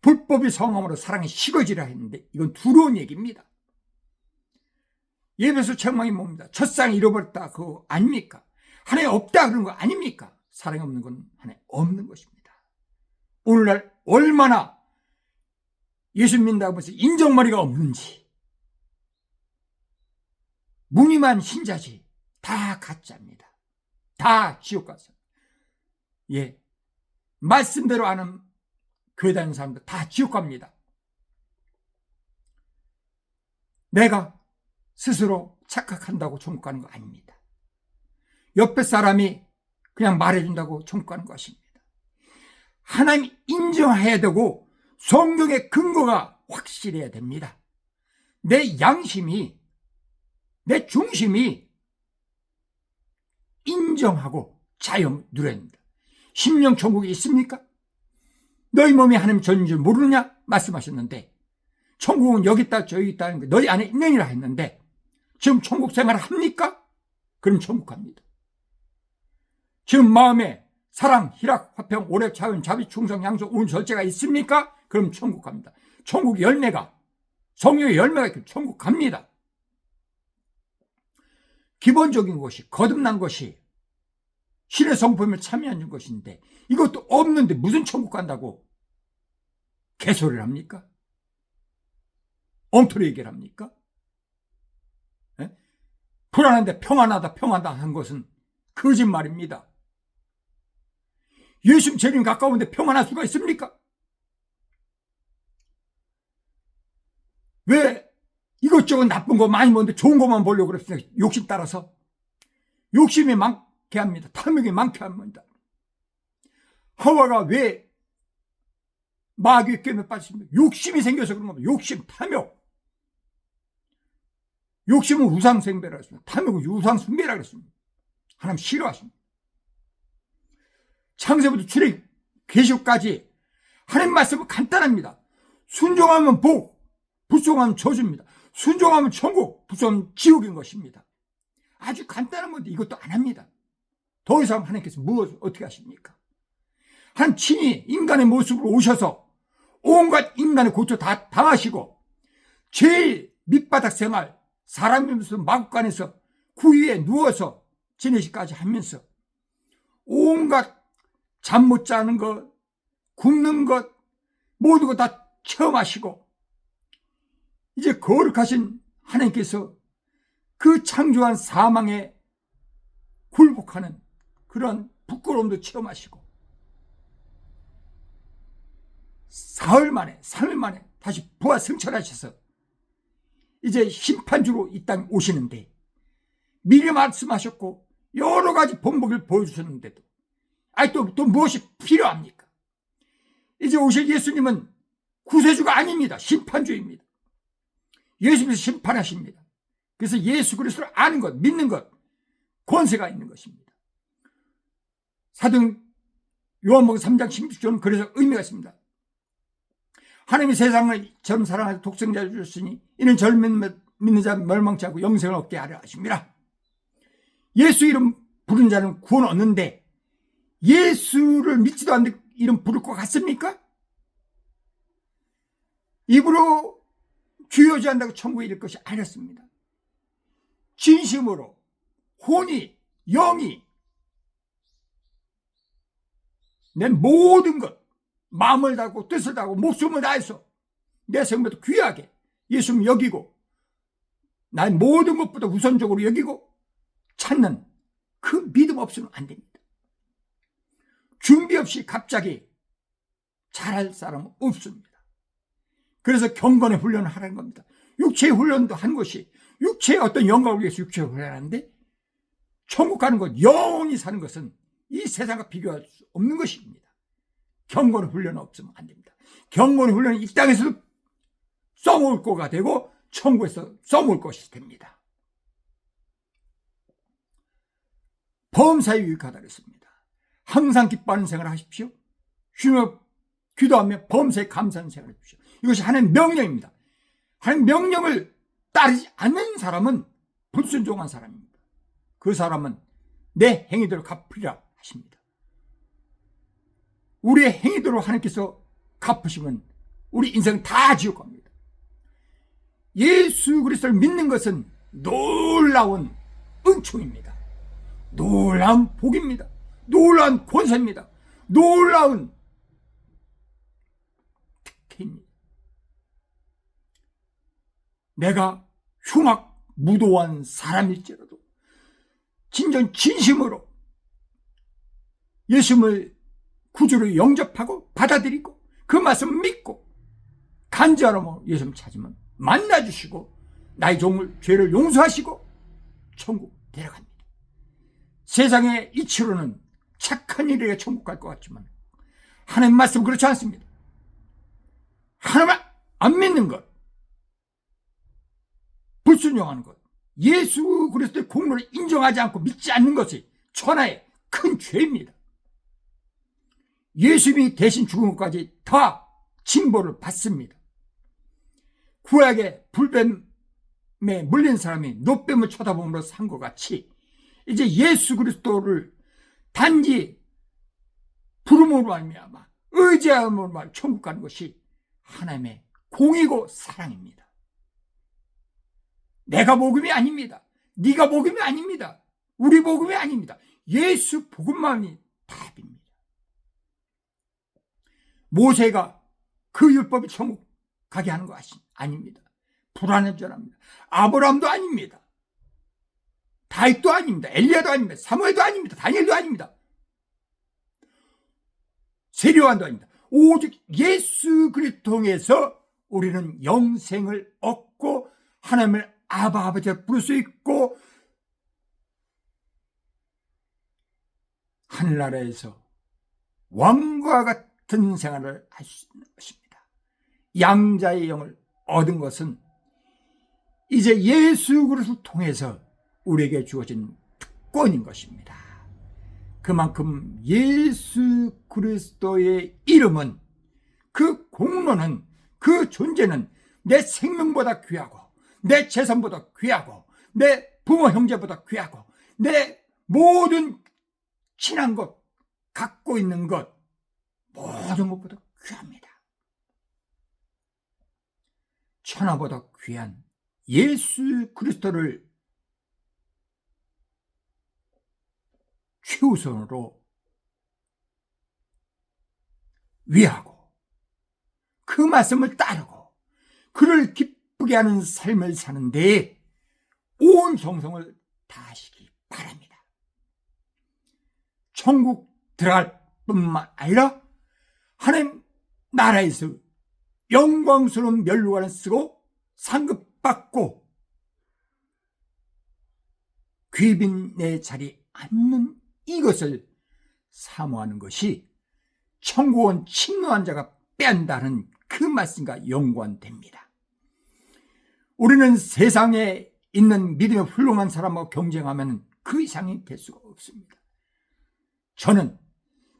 불법이 성함으로 사랑이 식어지라 했는데 이건 두려운 얘기입니다. 예배소 책망이 뭡니다. 첫사랑 잃어버렸다 그거 아닙니까? 하나님 없다 그런 거 아닙니까? 사랑이 없는 건 하나님 없는 것입니다. 오늘날 얼마나 예수 믿는다고 해서 인정머리가 없는지, 무늬만 신자지 다 가짜입니다. 다 지옥 가서. 예, 말씀대로 아는 교회 다니는 사람들 다 지옥 갑니다. 내가 스스로 착각한다고 천국 가는 거 아닙니다. 옆에 사람이 그냥 말해준다고 천국 가는 것입니다. 하나님 인정해야 되고 성경의 근거가 확실해야 됩니다. 내 양심이, 내 중심이 인정하고 자유 누려야 합니다. 심령 천국이 있습니까? 너희 몸이 하나님 전인 줄 모르느냐? 말씀하셨는데 천국은 여기 있다 저기 있다는 게 너희 안에 있느니라 했는데 지금 천국 생활을 합니까? 그럼 천국 갑니다. 지금 마음에 사랑, 희락, 화평, 오래, 자연, 자비, 충성, 양속, 운, 절제가 있습니까? 그럼 천국 갑니다. 천국 열매가, 성령의 열매가 있고 천국 갑니다. 기본적인 것이, 거듭난 것이 신의 성품에 참여하는 것인데 이것도 없는데 무슨 천국 간다고 개소리를 합니까? 엉터리 얘기를 합니까? 에? 불안한데 평안하다 한 것은 거짓말입니다. 예수님 재림 가까운데 평안할 수가 있습니까? 왜 이것저것 나쁜 거 많이 먹는데 좋은 것만 보려고 그랬습니까? 욕심 따라서. 욕심이 많게 합니다. 탐욕이 많게 합니다. 하와가 왜 마귀의 꾀에 빠졌습니까? 욕심이 생겨서 그런 겁니다. 욕심, 탐욕. 욕심은 우상숭배라고 했습니다. 탐욕은 우상숭배라고 했습니다. 하나님 싫어하십니다. 창세부터 출애굽 계시록까지 하나님 말씀은 간단합니다. 순종하면 복, 불순종하면 저주입니다. 순종하면 천국, 불순종하면 지옥인 것입니다. 아주 간단한 건데 이것도 안 합니다. 더 이상 하나님께서 무엇을 어떻게 하십니까? 한 친히 인간의 모습으로 오셔서 온갖 인간의 고초 다 당하시고 제일 밑바닥 생활, 사람이면서 마구간에서 구유에 누워서 지내시까지 하면서 온갖 잠 못 자는 것, 굶는 것, 모든 것 다 체험하시고 이제 거룩하신 하나님께서 그 창조한 사망에 굴복하는 그런 부끄러움도 체험하시고 사흘 만에, 3일 만에 다시 부활 승천하셔서 이제 심판주로 이 땅에 오시는데 미리 말씀하셨고 여러 가지 본보기를 보여주셨는데도 또 무엇이 필요합니까? 이제 오실 예수님은 구세주가 아닙니다. 심판주입니다. 예수님께서 심판하십니다. 그래서 예수 그리스도를 아는 것, 믿는 것, 권세가 있는 것입니다. 사도행 요한복음 3장 16절은 그래서 의미가 있습니다. 하나님이 세상을 저런 사랑하여 독생자를 주셨으니 이는 저를 믿는 자 멸망치 않고 영생을 얻게 하려 하십니다. 예수 이름 부른 자는 구원 얻는데 예수를 믿지도 않는데 이름 부를 것 같습니까? 입으로 주여지 한다고 천국에 이를 것이 아니었습니다. 진심으로 혼이 영이 내 모든 것 마음을 다하고 뜻을 다하고 목숨을 다해서 내 생명도 귀하게 예수님 여기고 나의 모든 것보다 우선적으로 여기고 찾는 그 믿음 없으면 안 됩니다. 준비 없이 갑자기 잘할 사람은 없습니다. 그래서 경건의 훈련을 하라는 겁니다. 육체의 훈련도 한 것이 육체의 어떤 영광을 위해서 육체의 훈련을 하는데 천국 가는 것, 영원히 사는 것은 이 세상과 비교할 수 없는 것입니다. 경건 훈련 없으면 안 됩니다. 경건 훈련은 이 땅에서도 써먹을 거가 되고 천국에서 써먹을 것이 됩니다. 범사에 유익하다 그랬습니다. 항상 기뻐하는 생활을 하십시오. 쉬며 기도하며 범사에 감사하는 생활을 하십시오. 이것이 하나님의 명령입니다. 하나님의 명령을 따르지 않는 사람은 불순종한 사람입니다. 그 사람은 내 행위대로 갚으리라 하십니다. 우리의 행위대로 하나님께서 갚으시면 우리 인생 다 지옥 갑니다. 예수 그리스도를 믿는 것은 놀라운 은총입니다. 놀라운 복입니다. 놀라운 권세입니다. 놀라운 특혜입니다. 내가 흉악 무도한 사람일지라도 진심으로 예수님을 구주로 영접하고 받아들이고 그 말씀 믿고 간절함으로 예수님 찾으면 만나주시고 나의 종을 죄를 용서하시고 천국 데려갑니다. 세상의 이치로는 착한 일에 천국 갈 것 같지만 하나님 말씀은 그렇지 않습니다. 하나님을 안 믿는 것, 불순종하는 것, 예수 그리스도의 공로를 인정하지 않고 믿지 않는 것이 천하의 큰 죄입니다. 예수님이 대신 죽은 것까지 다 징벌을 받습니다. 구약의 불뱀에 물린 사람이 노뱀을 쳐다보므로 산 것 같이 이제 예수 그리스도를 단지 부름으로 말미암아 의지함으로 말 천국 가는 것이 하나님의 공이고 사랑입니다. 내가 복음이 아닙니다. 네가 복음이 아닙니다. 우리 복음이 아닙니다. 예수 복음만이 답입니다. 모세가 그 율법이 천국 가게 하는 것이 아닙니다. 불완전합니다. 아브라함도 아닙니다. 다윗도 아닙니다. 엘리야도 아닙니다. 사무엘도 아닙니다. 다니엘도 아닙니다. 세례요한도 아닙니다. 오직 예수 그리스도 통해서 우리는 영생을 얻고 하나님을 아버지를 부를 수 있고 하늘나라에서 왕과 같은 생활을 할 수 있는 것입니다. 양자의 영을 얻은 것은 이제 예수 그리스도를 통해서 우리에게 주어진 특권인 것입니다. 그만큼 예수 그리스도의 이름은, 그 공로는, 그 존재는 내 생명보다 귀하고 내 재산보다 귀하고 내 부모 형제보다 귀하고 내 모든 친한 것, 갖고 있는 것, 모든 것보다 귀합니다. 천하보다 귀한 예수 그리스도를 최우선으로 위하고 그 말씀을 따르고 그를 기쁘게 하는 삶을 사는데 온 정성을 다하시기 바랍니다. 천국 들어갈 뿐만 아니라 하나님 나라에서 영광스러운 면류관을 쓰고 상급받고 귀빈의 자리에 앉는 이것을 사모하는 것이 천국은 침노한 자가 빼앗는다는 그 말씀과 연관됩니다. 우리는 세상에 있는 믿음의 훌륭한 사람하고 경쟁하면 그 이상이 될 수가 없습니다. 저는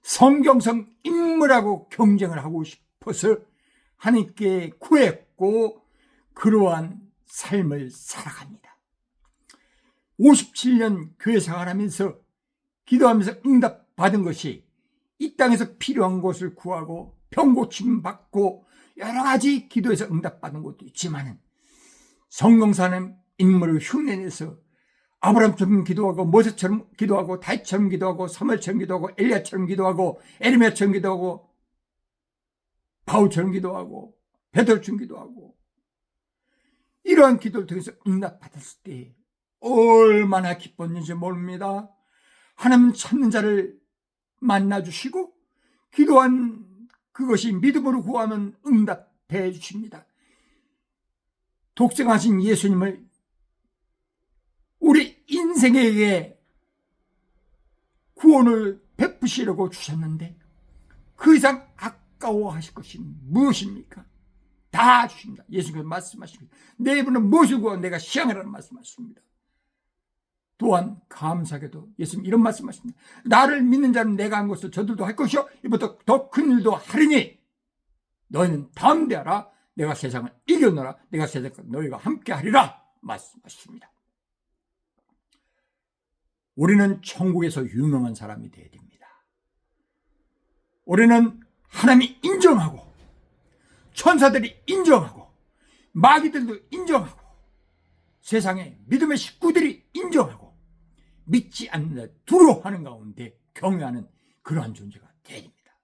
성경성 인물하고 경쟁을 하고 싶어서 하나님께 구했고 그러한 삶을 살아갑니다. 57년 교회 생활하면서 기도하면서 응답받은 것이 이 땅에서 필요한 것을 구하고 병 고침 받고 여러 가지 기도해서 응답받은 것도 있지만 성경사는 인물을 흉내내서 아브라함처럼 기도하고 모세처럼 기도하고 다윗처럼 기도하고 사무엘처럼 기도하고 엘리야처럼 기도하고 에르미야처럼 기도하고 바울처럼 기도하고 베드로처럼 기도하고 이러한 기도를 통해서 응답받았을 때 얼마나 기뻤는지 모릅니다. 하나님 찾는 자를 만나주시고 기도한 그것이 믿음으로 구하면 응답해 주십니다. 독생하신 예수님을 우리 인생에게 구원을 베푸시려고 주셨는데 그 이상 아까워하실 것이 무엇입니까? 다 주십니다. 예수님께서 말씀하십니다. 내 입으로 무엇을 구하고 내가 시행하라는 말씀하십니다. 또한 감사하게도 예수님 이런 말씀하십니다. 나를 믿는 자는 내가 한 것을 저들도 할 것이요 이보다 더 큰 일도 하리니 너희는 담대하라. 내가 세상을 이겨노라. 내가 세상과 너희가 함께 하리라 말씀하십니다. 우리는 천국에서 유명한 사람이 되어야 됩니다. 우리는 하나님이 인정하고 천사들이 인정하고 마귀들도 인정하고 세상의 믿음의 식구들이 인정하고 믿지 않는 두려워하는 가운데 경외하는 그러한 존재가 되어야 됩니다.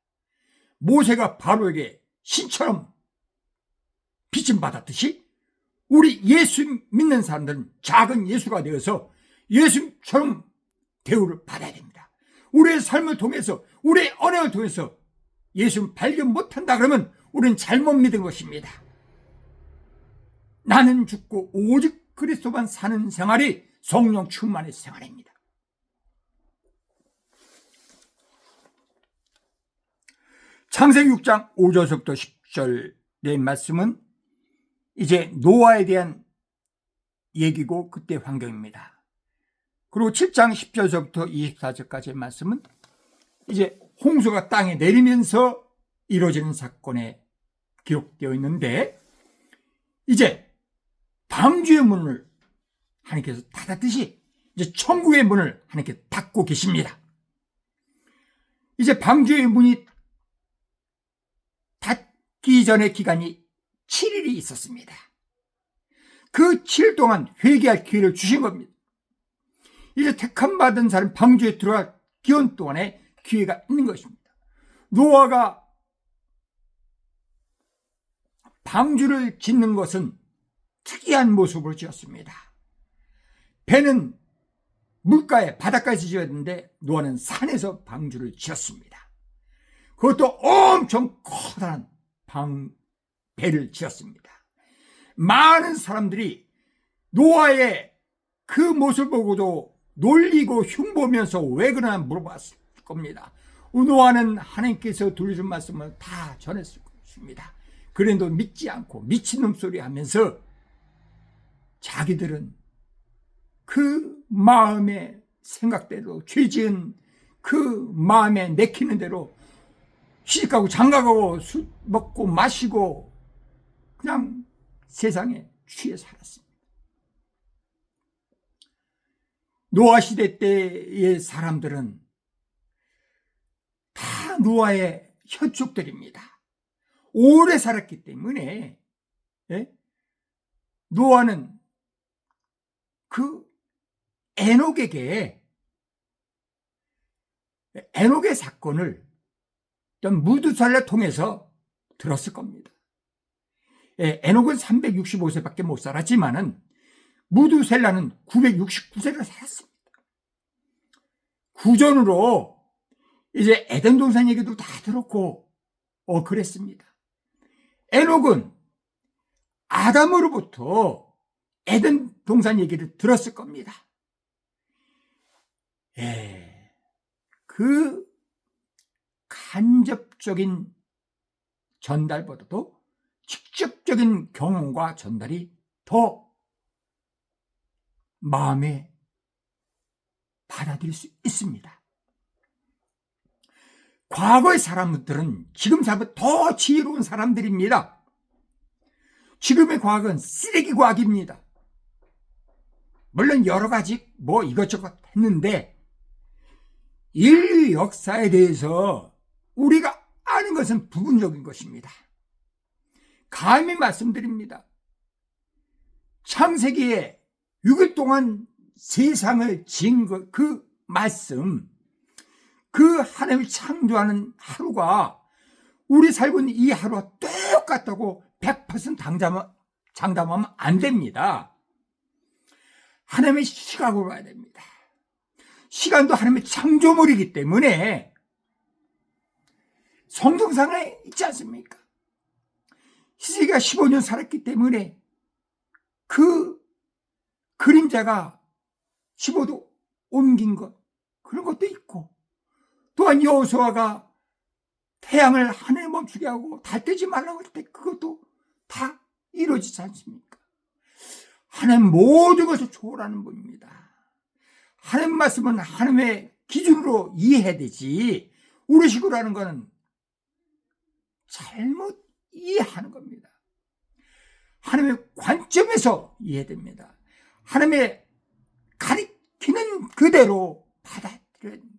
모세가 바로에게 신처럼 빚임 받았듯이 우리 예수 믿는 사람들은 작은 예수가 되어서 예수처럼 대우를 받아야 됩니다. 우리의 삶을 통해서 우리의 언행을 통해서 예수를 발견 못한다 그러면 우리는 잘못 믿은 것입니다. 나는 죽고 오직 그리스도만 사는 생활이 성령 충만의 생활입니다. 창세기 6장 5절부터 10절의 말씀은 이제 노아에 대한 얘기고 그때 환경입니다. 그리고 7장 10절부터 24절까지의 말씀은 이제 홍수가 땅에 내리면서 이루어지는 사건에 기록되어 있는데 이제 방주의 문을 하나님께서 닫았듯이 이제 천국의 문을 하나님께서 닫고 계십니다. 이제 방주의 문이 닫기 전의 기간이 7일이 있었습니다. 그 7일 동안 회개할 기회를 주신 겁니다. 이제 택함받은 사람 방주에 들어갈 기원 동안에 기회가 있는 것입니다. 노아가 방주를 짓는 것은 특이한 모습으로 지었습니다. 배는 물가에 바닷가에서 지어야 되는데 노아는 산에서 방주를 지었습니다. 그것도 엄청 커다란 배를 지었습니다. 많은 사람들이 노아의 그 모습을 보고도 놀리고 흉보면서 왜 그러나 물어봤을 겁니다. 노아는 하나님께서 들려준 말씀을 다 전했을 것입니다. 그래도 믿지 않고 미친놈 소리 하면서 자기들은 그 마음의 생각대로 죄지은 그 마음에 내키는 대로 시집가고 장가가고 술 먹고 마시고 그냥 세상에 취해 살았습니다. 노아 시대 때의 사람들은 다 노아의 혈족들입니다. 오래 살았기 때문에 노아는 그 에녹의 사건을 어떤 무두살를 통해서 들었을 겁니다. 에녹은 365세밖에 못 살았지만은 무두셀라는 969세를 살았습니다. 구전으로 이제 에덴 동산 얘기도 다 들었고 그랬습니다. 에녹은 아담으로부터 에덴 동산 얘기를 들었을 겁니다. 그 간접적인 전달보다도 직접적인 경험과 전달이 더 마음에 받아들일 수 있습니다. 과거의 사람들은 지금 사람보다 더 지혜로운 사람들입니다. 지금의 과학은 쓰레기 과학입니다. 물론 여러 가지 이것저것 했는데 인류 역사에 대해서 우리가 아는 것은 부분적인 것입니다. 감히 말씀드립니다. 창세기에 6일 동안 세상을 지은 그 말씀, 그 하나님을 창조하는 하루가 우리 살고 있는 이 하루와 똑같다고 100% 장담하면 안 됩니다. 하나님의 시각으로 봐야 됩니다. 시간도 하나님의 창조물이기 때문에 성경상에 있지 않습니까? 히스기야가 15년 살았기 때문에 그 그림자가 15도 옮긴 것, 그런 것도 있고, 또한 여호수아가 태양을 하늘에 멈추게 하고 달 뜨지 말라고 할 때 그것도 다 이루어지지 않습니까? 하나님 모든 것을 초월하는 분입니다. 하나님 말씀은 하나님의 기준으로 이해해야 되지, 우리 식으로 하는 것은 잘못 이해하는 겁니다. 하나님의 관점에서 이해해야 됩니다. 하나님의 가리키는 그대로 받아들여야 됩니다.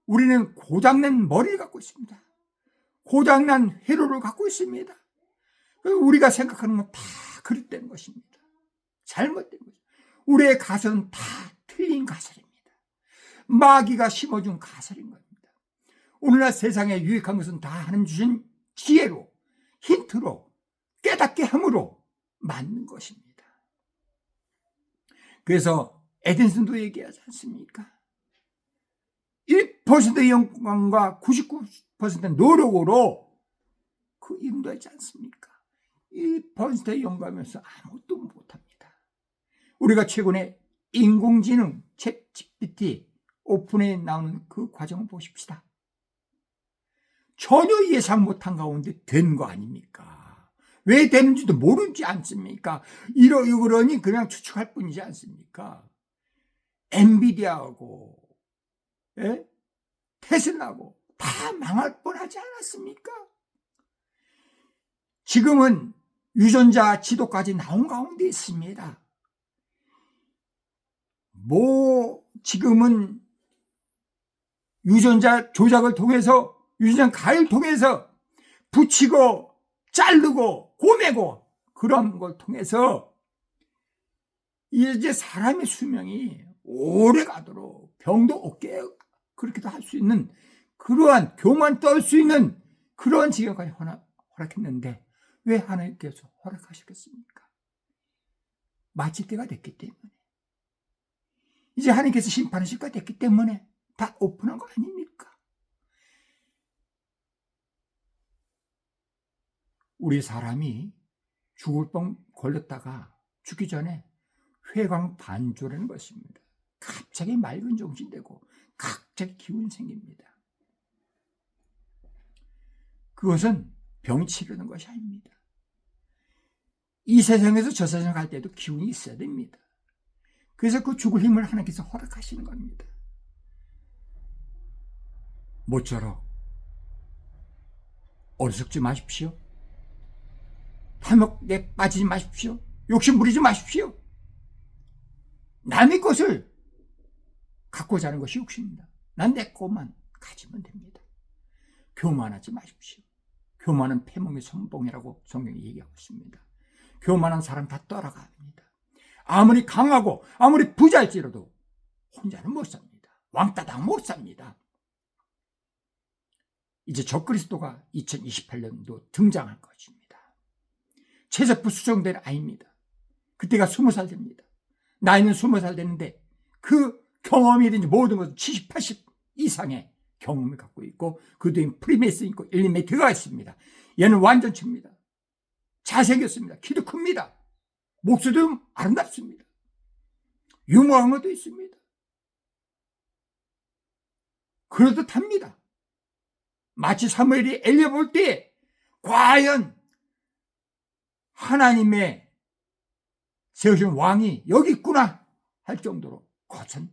우리는 고장난 머리를 갖고 있습니다. 고장난 회로를 갖고 있습니다. 우리가 생각하는 건 다 그릇된 것입니다. 잘못된 것입니다. 우리의 가설은 다 틀린 가설입니다. 마귀가 심어준 가설인 겁니다. 오늘날 세상에 유익한 것은 다 하나님 주신 지혜로, 힌트로, 깨닫게 함으로 맞는 것입니다. 그래서 에덴슨도 얘기하지 않습니까? 1%의 영광과 99%의 노력으로 그 인도하지 않습니까? 1%의 영광이면서 아무것도 못합니다. 우리가 최근에 인공지능 챗GPT 오픈에 나오는 그 과정을 보십시다. 전혀 예상 못한 가운데 된 거 아닙니까? 왜 되는지도 모르지 않습니까? 이러니 그냥 추측할 뿐이지 않습니까? 엔비디아하고 테슬라하고 다 망할 뻔하지 않았습니까? 지금은 유전자 지도까지 나온 가운데 있습니다. 지금은 유전자 조작을 통해서, 유전자 가위를 통해서 붙이고 자르고 고매고 그런 걸 통해서 이제 사람의 수명이 오래 가도록 병도 없게 그렇게도 할 수 있는, 그러한 교만 떨 수 있는 그런 지경까지 허락했는데 왜 하나님께서 허락하셨겠습니까? 마칠 때가 됐기 때문에, 이제 하나님께서 심판하실 때가 됐기 때문에 다 오픈한 거 아닙니까? 우리 사람이 죽을 뻔 걸렸다가 죽기 전에 회광반조라는 것입니다. 갑자기 맑은 정신되고 갑자기 기운이 생깁니다. 그것은 병이 치료되는 것이 아닙니다. 이 세상에서 저 세상 갈 때도 기운이 있어야 됩니다. 그래서 그 죽을 힘을 하나님께서 허락하시는 겁니다. 모쪼록 어리석지 마십시오. 탐욕에 빠지지 마십시오. 욕심 부리지 마십시오. 남의 것을 갖고자 하는 것이 욕심입니다. 난 내 것만 가지면 됩니다. 교만하지 마십시오. 교만은 패망의 선봉이라고 성경이 얘기하고 있습니다. 교만한 사람 다 떠나갑니다. 아무리 강하고 아무리 부자일지라도 혼자는 못 삽니다. 왕따당 못 삽니다. 이제 적그리스도가 2028년도 등장할 것입니다. 채석부 수정된 아이입니다. 그때가 20살 됩니다. 나이는 20살 됐는데 그 경험이든지 모든 것은 70, 80 이상의 경험을 갖고 있고, 그 뒤엔 프리메이슨 있고 엘리메이트가 있습니다. 얘는 완전체입니다. 잘생겼습니다. 키도 큽니다. 목소리도 아름답습니다. 유머한 것도 있습니다. 그럴듯합니다. 마치 사무엘이 엘리야 볼 때 과연 하나님의 세우신 왕이 여기 있구나 할 정도로 거친,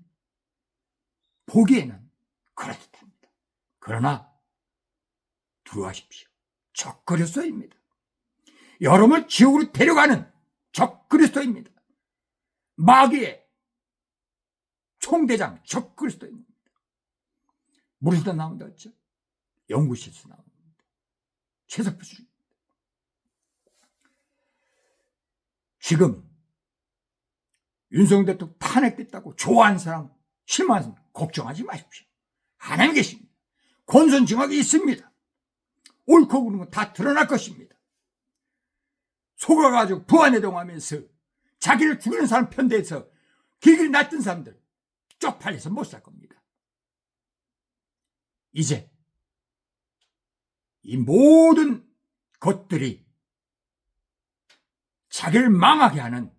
보기에는 그럴듯합니다. 그러나 두려워하십시오. 적그리스도입니다. 여러분을 지옥으로 데려가는 적그리스도입니다. 마귀의 총대장 적그리스도입니다. 무리수도 나온다 했죠. 연구실에서 나옵니다. 최석표 수. 지금 윤석열 대통령 탄핵됐다고 좋아하는 사람, 실망하는 사람 걱정하지 마십시오. 하나님 계십니다. 권선징악이 있습니다. 옳고 그른 건 다 드러날 것입니다. 속아가지고 부안해동하면서 자기를 죽이는 사람 편대해서 길길이 놨던 사람들 쪽팔려서 못 살 겁니다. 이제 이 모든 것들이 자기를 망하게 하는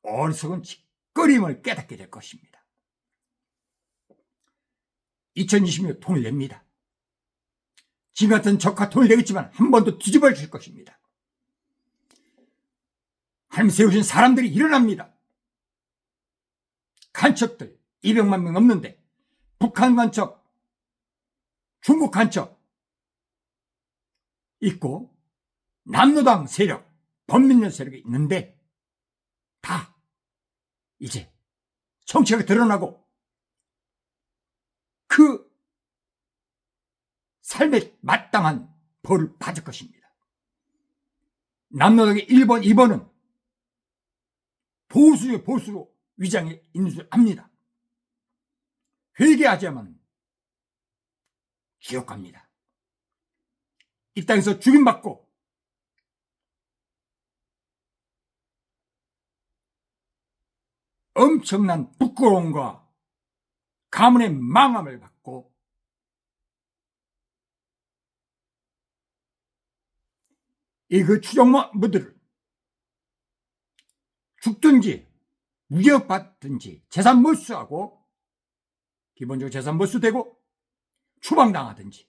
어리석은 짓거림을 깨닫게 될 것입니다. 2020년 돈을 냅니다. 지금 같은 적과 돈이 되겠지만 한 번 더 뒤집어 줄 것입니다. 하나님 세우신 사람들이 일어납니다. 간첩들 200만 명 넘는데 북한 간첩, 중국 간첩 있고 남노당 세력, 범민련 세력이 있는데 다 이제 정체가 드러나고 그 삶에 마땅한 벌을 받을 것입니다. 남노당의 1번, 2번은 보수의 보수로 위장해 있는 줄 압니다. 회개하자면 지옥 갑니다. 이 땅에서 죽임받고 엄청난 부끄러움과 가문의 망함을 받고 이 그 추종모들을 죽든지 무기업받든지 재산 몰수하고 기본적으로 재산 몰수되고 추방당하든지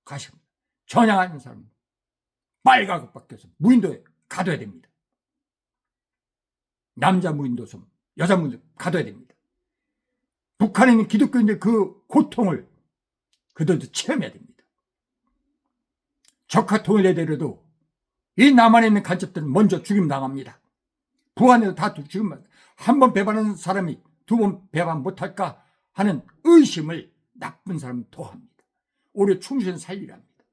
가십니다. 전향하는 사람은 빨갛게 바뀌어서 무인도에 가둬야 됩니다. 남자 무인도 섬, 여자 무인도 가둬야 됩니다. 북한에 있는 기독교인들 그 고통을 그들도 체험해야 됩니다. 적화 통일되더라도 이 남한에 있는 간첩들은 먼저 죽임당합니다. 북한에도 다 죽임당합니다. 한 번 배반하는 사람이 두 번 배반 못할까 하는 의심을 나쁜 사람은 토합니다. 오히려 충실히 살리려 합니다.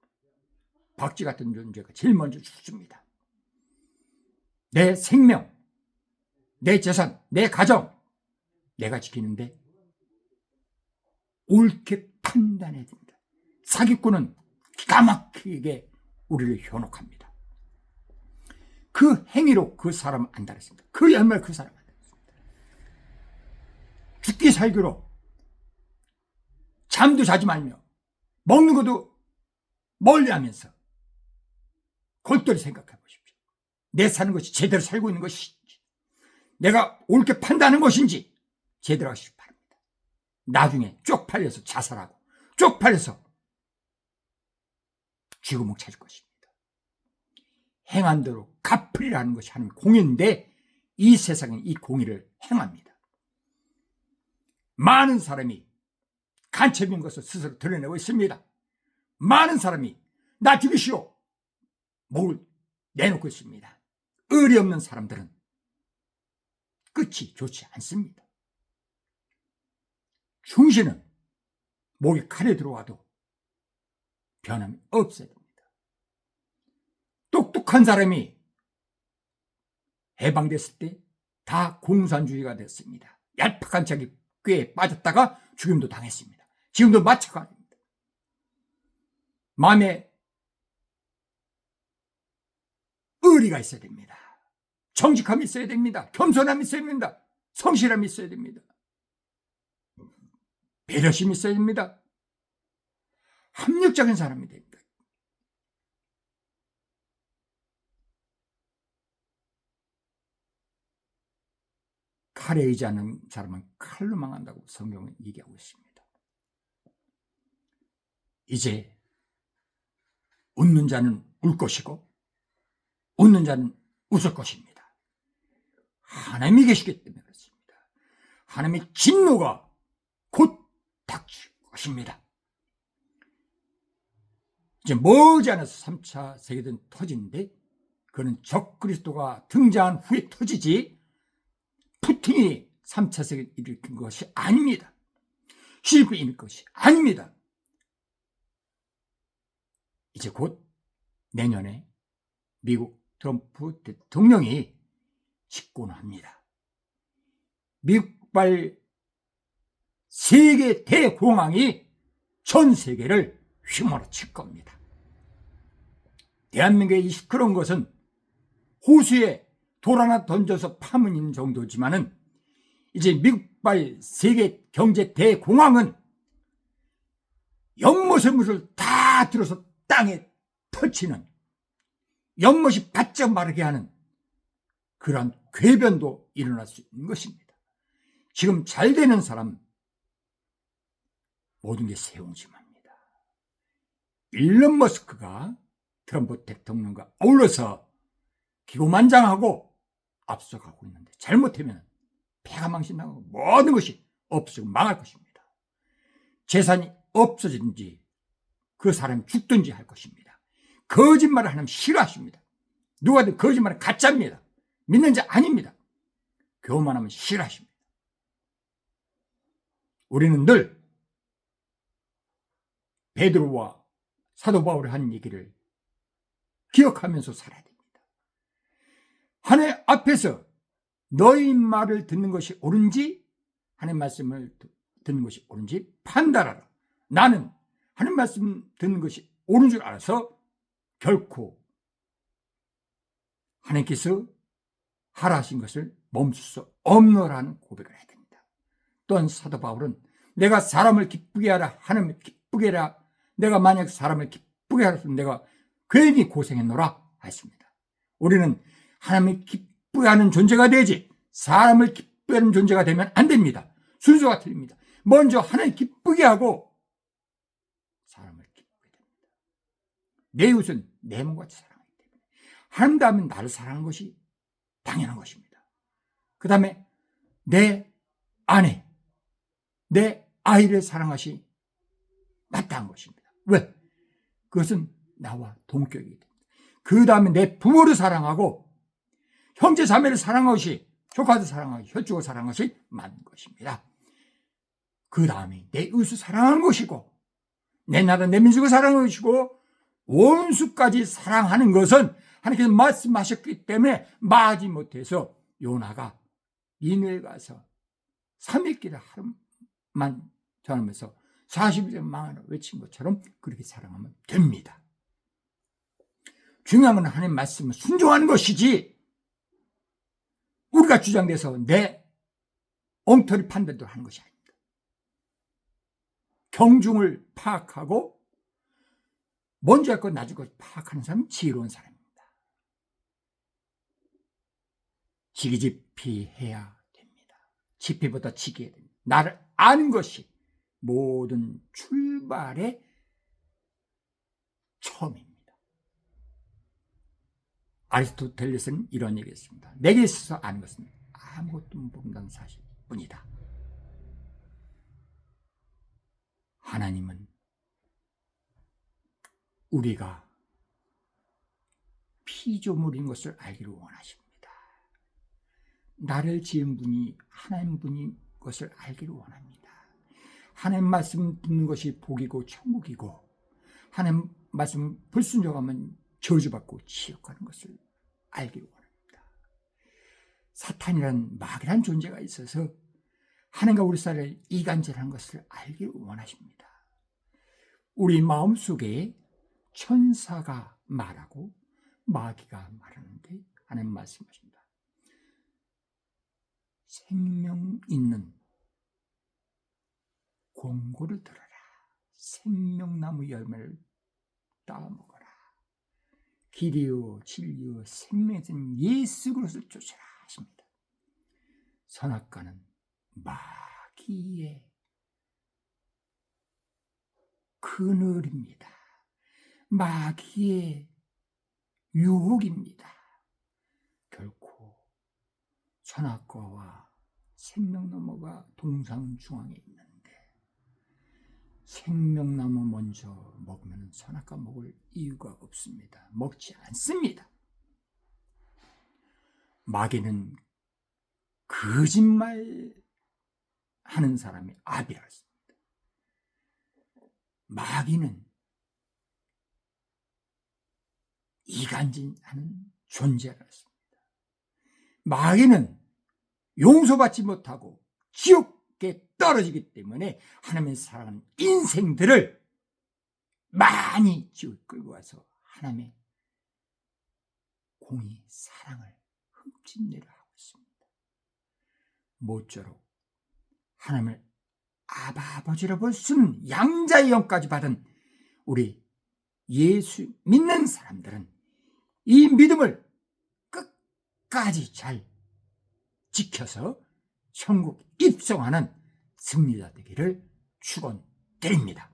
박쥐 같은 존재가 제일 먼저 죽습니다. 내 생명, 내 재산, 내 가정 내가 지키는데 옳게 판단해야 됩니다. 사기꾼은 기가 막히게 우리를 현혹합니다. 그 행위로 그 사람을 안달했습니다. 그 열매를 그 사람을 안달했습니다. 죽기 살기로 잠도 자지 말며 먹는 것도 멀리하면서 골똘히 생각해 보십시오. 내 사는 것이 제대로 살고 있는 것인지, 내가 옳게 판단하는 것인지 제대로 하시기 바랍니다. 나중에 쪽팔려서 자살하고 쪽팔려서 죽음을 찾을 것입니다. 행한 대로 갚으리라는 것이 하나님의 공의인데 이 세상은 이 공의를 행합니다. 많은 사람이 간첩인 것을 스스로 드러내고 있습니다. 많은 사람이 나 죽이시오 목을 내놓고 있습니다. 의리 없는 사람들은 끝이 좋지 않습니다. 충신은 목에 칼이 들어와도 변함이 없어야 됩니다. 똑똑한 사람이 해방됐을 때 다 공산주의가 됐습니다. 얄팍한 자기 꾀에 빠졌다가 죽임도 당했습니다. 지금도 마찬가지입니다. 마음에 의리가 있어야 됩니다. 정직함이 있어야 됩니다. 겸손함이 있어야 됩니다. 성실함이 있어야 됩니다. 배려심이 있어야 됩니다. 합력적인 사람이 됩니다. 칼에 의지하는 사람은 칼로 망한다고 성경은 얘기하고 있습니다. 이제 웃는 자는 울 것이고 웃는 자는 웃을 것입니다. 하나님이 계시기 때문에 그렇습니다. 하나님의 진노가 곧 닥칠 것입니다. 이제 머지않아서 3차 세계대전 터지는데 그는 적그리스도가 등장한 후에 터지지 푸틴이 3차 세계를 일으킨 것이 아닙니다. 시리콘이 일으킨 것이 아닙니다. 이제 곧 내년에 미국 트럼프 대통령이 집권합니다. 미국발 세계 대공황이 전 세계를 휘몰아칠 겁니다. 대한민국의 이 시끄러운 것은 호수에 돌 하나 던져서 파묻는 정도지만은 이제 미국발 세계 경제 대공황은 연못의 물을 다 들어서 땅에 퍼치는, 연못이 바짝 마르게 하는 그러한 궤변도 일어날 수 있는 것입니다. 지금 잘 되는 사람 모든 게 세옹지마입니다. 일론 머스크가 트럼프 대통령과 어울러서 기고만장하고 앞서가고 있는데 잘못하면 폐가 망신나고 모든 것이 없어지고 망할 것입니다. 재산이 없어지든지 그 사람이 죽든지 할 것입니다. 거짓말을 하면 싫어하십니다. 누가든 거짓말은 가짜입니다. 믿는 자 아닙니다. 교만하면 싫어하십니다. 우리는 늘 베드로와 사도 바울이 한 얘기를 기억하면서 살아야 됩니다. 하나님 앞에서 너희 말을 듣는 것이 옳은지, 하나님 말씀을 듣는 것이 옳은지 판단하라. 나는 하나님 말씀 듣는 것이 옳은 줄 알아서 결코 하나님께서 하라 하신 것을 멈출 수 없노라는 고백을 해야 됩니다. 또한 사도 바울은 내가 사람을 기쁘게 하라, 하나님을 기쁘게 하라, 내가 만약 사람을 기쁘게 하였으면 내가 괜히 고생했노라 했습니다. 우리는 하나님을 기쁘게 하는 존재가 되지 사람을 기쁘게 하는 존재가 되면 안 됩니다. 순서가 틀립니다. 먼저 하나님 기쁘게 하고 사람을 기쁘게 됩니다. 내 이웃은 내 몸같이 사랑하기 때문에 하나님 다음에 나를 사랑하는 것이 당연한 것입니다. 그 다음에 내 아내, 내 아이를 사랑하시 마땅한 것입니다. 왜? 그것은 나와 동격이기 때문에. 그 다음에 내 부모를 사랑하고 형제 자매를 사랑하는 것이, 조카들 사랑하고 혈족을 사랑하는 것이 맞는 것입니다. 그 다음에 내 이웃을 사랑하는 것이고 내 나라 내 민족을 사랑하는 것이고 원수까지 사랑하는 것은 하나님께서 말씀하셨기 때문에 마지 못해서 요나가 니느웨에 가서 3일길을 하루만 전하면서 40일에 망하라 외친 것처럼 그렇게 살아가면 됩니다. 중요한 건 하나님 말씀을 순종하는 것이지 우리가 주장돼서 내 엉터리 판단도 하는 것이 아닙니다. 경중을 파악하고 먼저 할 것 나중 것 파악하는 사람은 지혜로운 사람입니다. 지기지피해야 됩니다. 지피보다 지기해야 됩니다. 나를 아는 것이 모든 출발의 처음입니다. 아리스토텔레스는 이런 얘기했습니다. 내게 있어서 아는 것은 아무것도 모른다는 사실뿐이다. 하나님은 우리가 피조물인 것을 알기를 원하십니다. 나를 지은 분이 하나님 분인 것을 알기를 원합니다. 하나님 말씀 듣는 것이 복이고 천국이고 하나님 말씀 불순종하면 저주받고 지옥 가는 것을 알기를 원합니다. 사탄이란 마귀란 존재가 있어서 하나님과 우리 사이를 이간질하는 것을 알기를 원하십니다. 우리 마음속에 천사가 말하고 마귀가 말하는데 하나님 말씀하십니다. 생명 있는 공고를 들어라. 생명나무 열매를 따먹어라. 길이요 진리요 생명이신 예수 그리스도를 쫓아라 하십니다. 선악과는 마귀의 그늘입니다. 마귀의 유혹입니다. 결코 선악과와 생명나무가 동상중앙에 있는데 생명나무 먼저 먹으면 선악과 먹을 이유가 없습니다. 먹지 않습니다. 마귀는 거짓말 하는 사람이 아비라습니다. 마귀는 이간질하는 존재라습니다. 마귀는 용서받지 못하고 지옥에 떨어지기 때문에 하나님의 사랑하는 인생들을 많이 지옥에 끌고 와서 하나님의 공의 사랑을 흠집내려 하고 있습니다. 모쪼록 하나님을 아버지로 볼 수 있는 양자의 영까지 받은 우리 예수 믿는 사람들은 이 믿음을 끝까지 잘 지켜서 천국 입성하는 승리자 되기를 축원드립니다.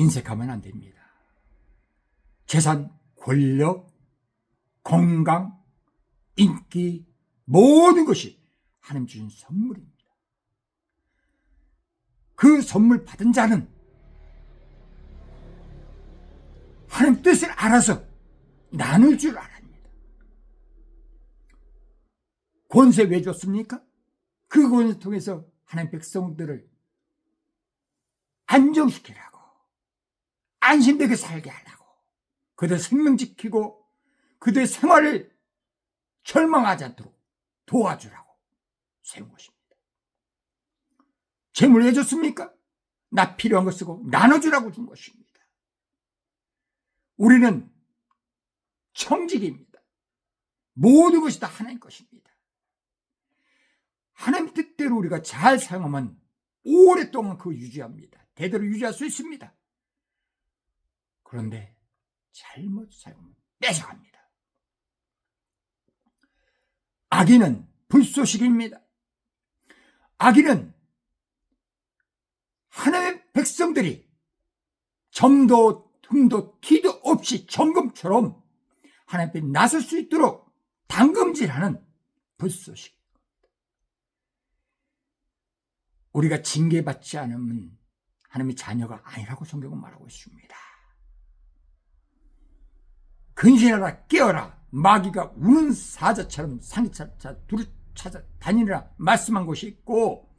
인색하면 안 됩니다. 재산, 권력, 건강, 인기, 모든 것이 하나님 주신 선물입니다. 그 선물 받은 자는 하나님 뜻을 알아서 나눌 줄 알았습니다. 권세 왜 줬습니까? 그 권세 통해서 하나님 백성들을 안정시키라고, 안심되게 살게 하려고, 그들 생명 지키고 그들 생활을 절망하지 않도록 도와주라고 세운 것입니다. 재물 왜 줬습니까? 나 필요한 거 쓰고 나눠주라고 준 것입니다. 우리는 청직입니다. 모든 것이 다 하나님 것입니다. 하나님 뜻대로 우리가 잘 사용하면 오랫동안 그거 유지합니다. 대대로 유지할 수 있습니다. 그런데 잘못 사용하면 뺏어갑니다. 악인은 불쏘시개입니다. 악인은 하나님의 백성들이 점도 흠도 티도 없이 정금처럼 하나님 앞에 나설 수 있도록 당금질하는 불쏘시개. 우리가 징계받지 않으면 하나님의 자녀가 아니라고 성경은 말하고 있습니다. 근신하라, 깨어라, 마귀가 우는 사자처럼 상기차 두루 찾아다니라 말씀한 곳이 있고,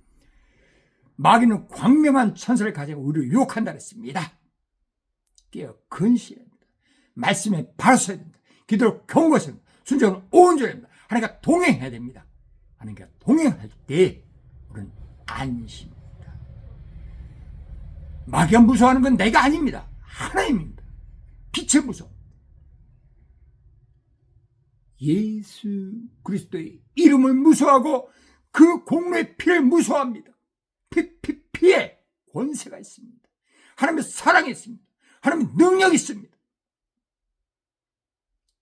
마귀는 광명한 천사를 가지고 우리를 유혹한다 그랬습니다. 깨어 근신해야 됩니다. 말씀에 바로 서야 됩니다. 기도로 경고해야 됩니다. 순종을 온전해야 됩니다. 하나님과 동행해야 됩니다. 하나님과 동행할 때 우리는 안심입니다. 마귀가 무서워하는 건 내가 아닙니다. 하나님입니다. 빛의 무서움. 예수 그리스도의 이름을 무서워하고 그 공로의 피를 무서워합니다. 피에 권세가 있습니다. 하나님의 사랑이 있습니다. 하나님의 능력이 있습니다.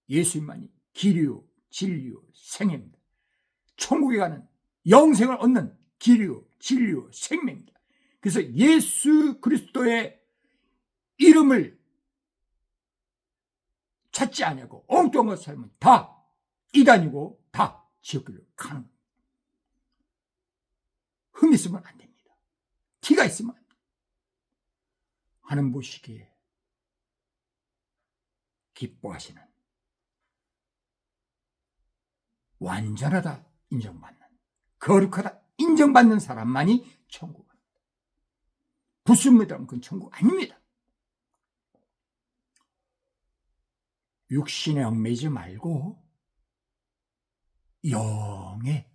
예수님만이 길이요 진리요 생명입니다. 천국에 가는 영생을 얻는 길이요 진리요 생명입니다. 그래서 예수 그리스도의 이름을 찾지 않고 엉뚱한 것 살면 다 이단이고 다 지옥길로 가는 겁니다. 흠 있으면 안 됩니다. 티가 있으면 안 됩니다. 하나님 보시기에 기뻐하시는, 완전하다 인정받는, 거룩하다 인정받는 사람만이 천국 갑니다. 불순물이라면 그건 천국 아닙니다. 육신에 얽매이지 말고 영의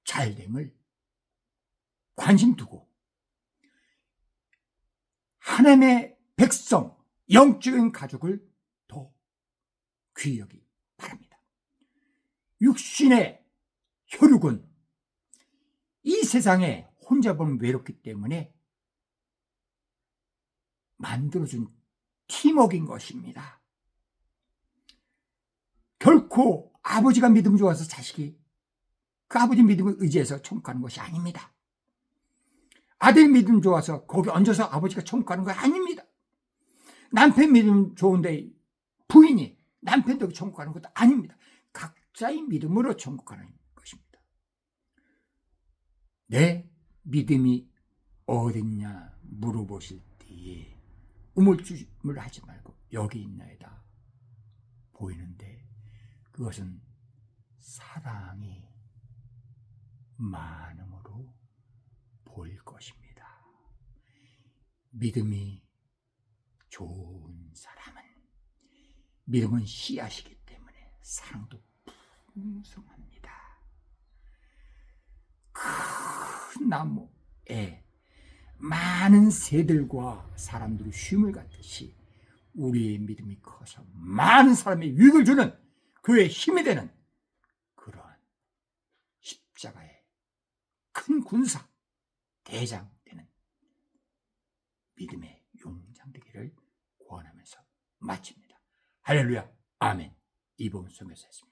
잘됨을 관심 두고 하나님의 백성, 영적인 가족을 더 귀히 여기 바랍니다. 육신의 혈육은 이 세상에 혼자 보면 외롭기 때문에 만들어준 팀워크인 것입니다. 결코 아버지가 믿음 좋아서 자식이 그 아버지 믿음을 의지해서 천국 가는 것이 아닙니다. 아들이 믿음 좋아서 거기 얹어서 아버지가 천국 가는 거 아닙니다. 남편 믿음 좋은데 부인이 남편도 천국 가는 것도 아닙니다. 각자의 믿음으로 천국 가는 것입니다. 내 믿음이 어딨냐 물어보실 때에 우물쭈물 하지 말고 여기 있나이다 보이는데, 그것은 사랑이 많음으로 보일 것입니다. 믿음이 좋은 사람은, 믿음은 씨앗이기 때문에 사랑도 풍성합니다. 큰 나무에 많은 새들과 사람들이 쉼을 갖듯이 우리의 믿음이 커서 많은 사람의 유익을 주는, 그의 힘이 되는 그러한 십자가의 큰 군사 대장 되는 믿음의 용장 되기를 구원하면서 마칩니다. 할렐루야, 아멘. 이봉 선교사였습니다.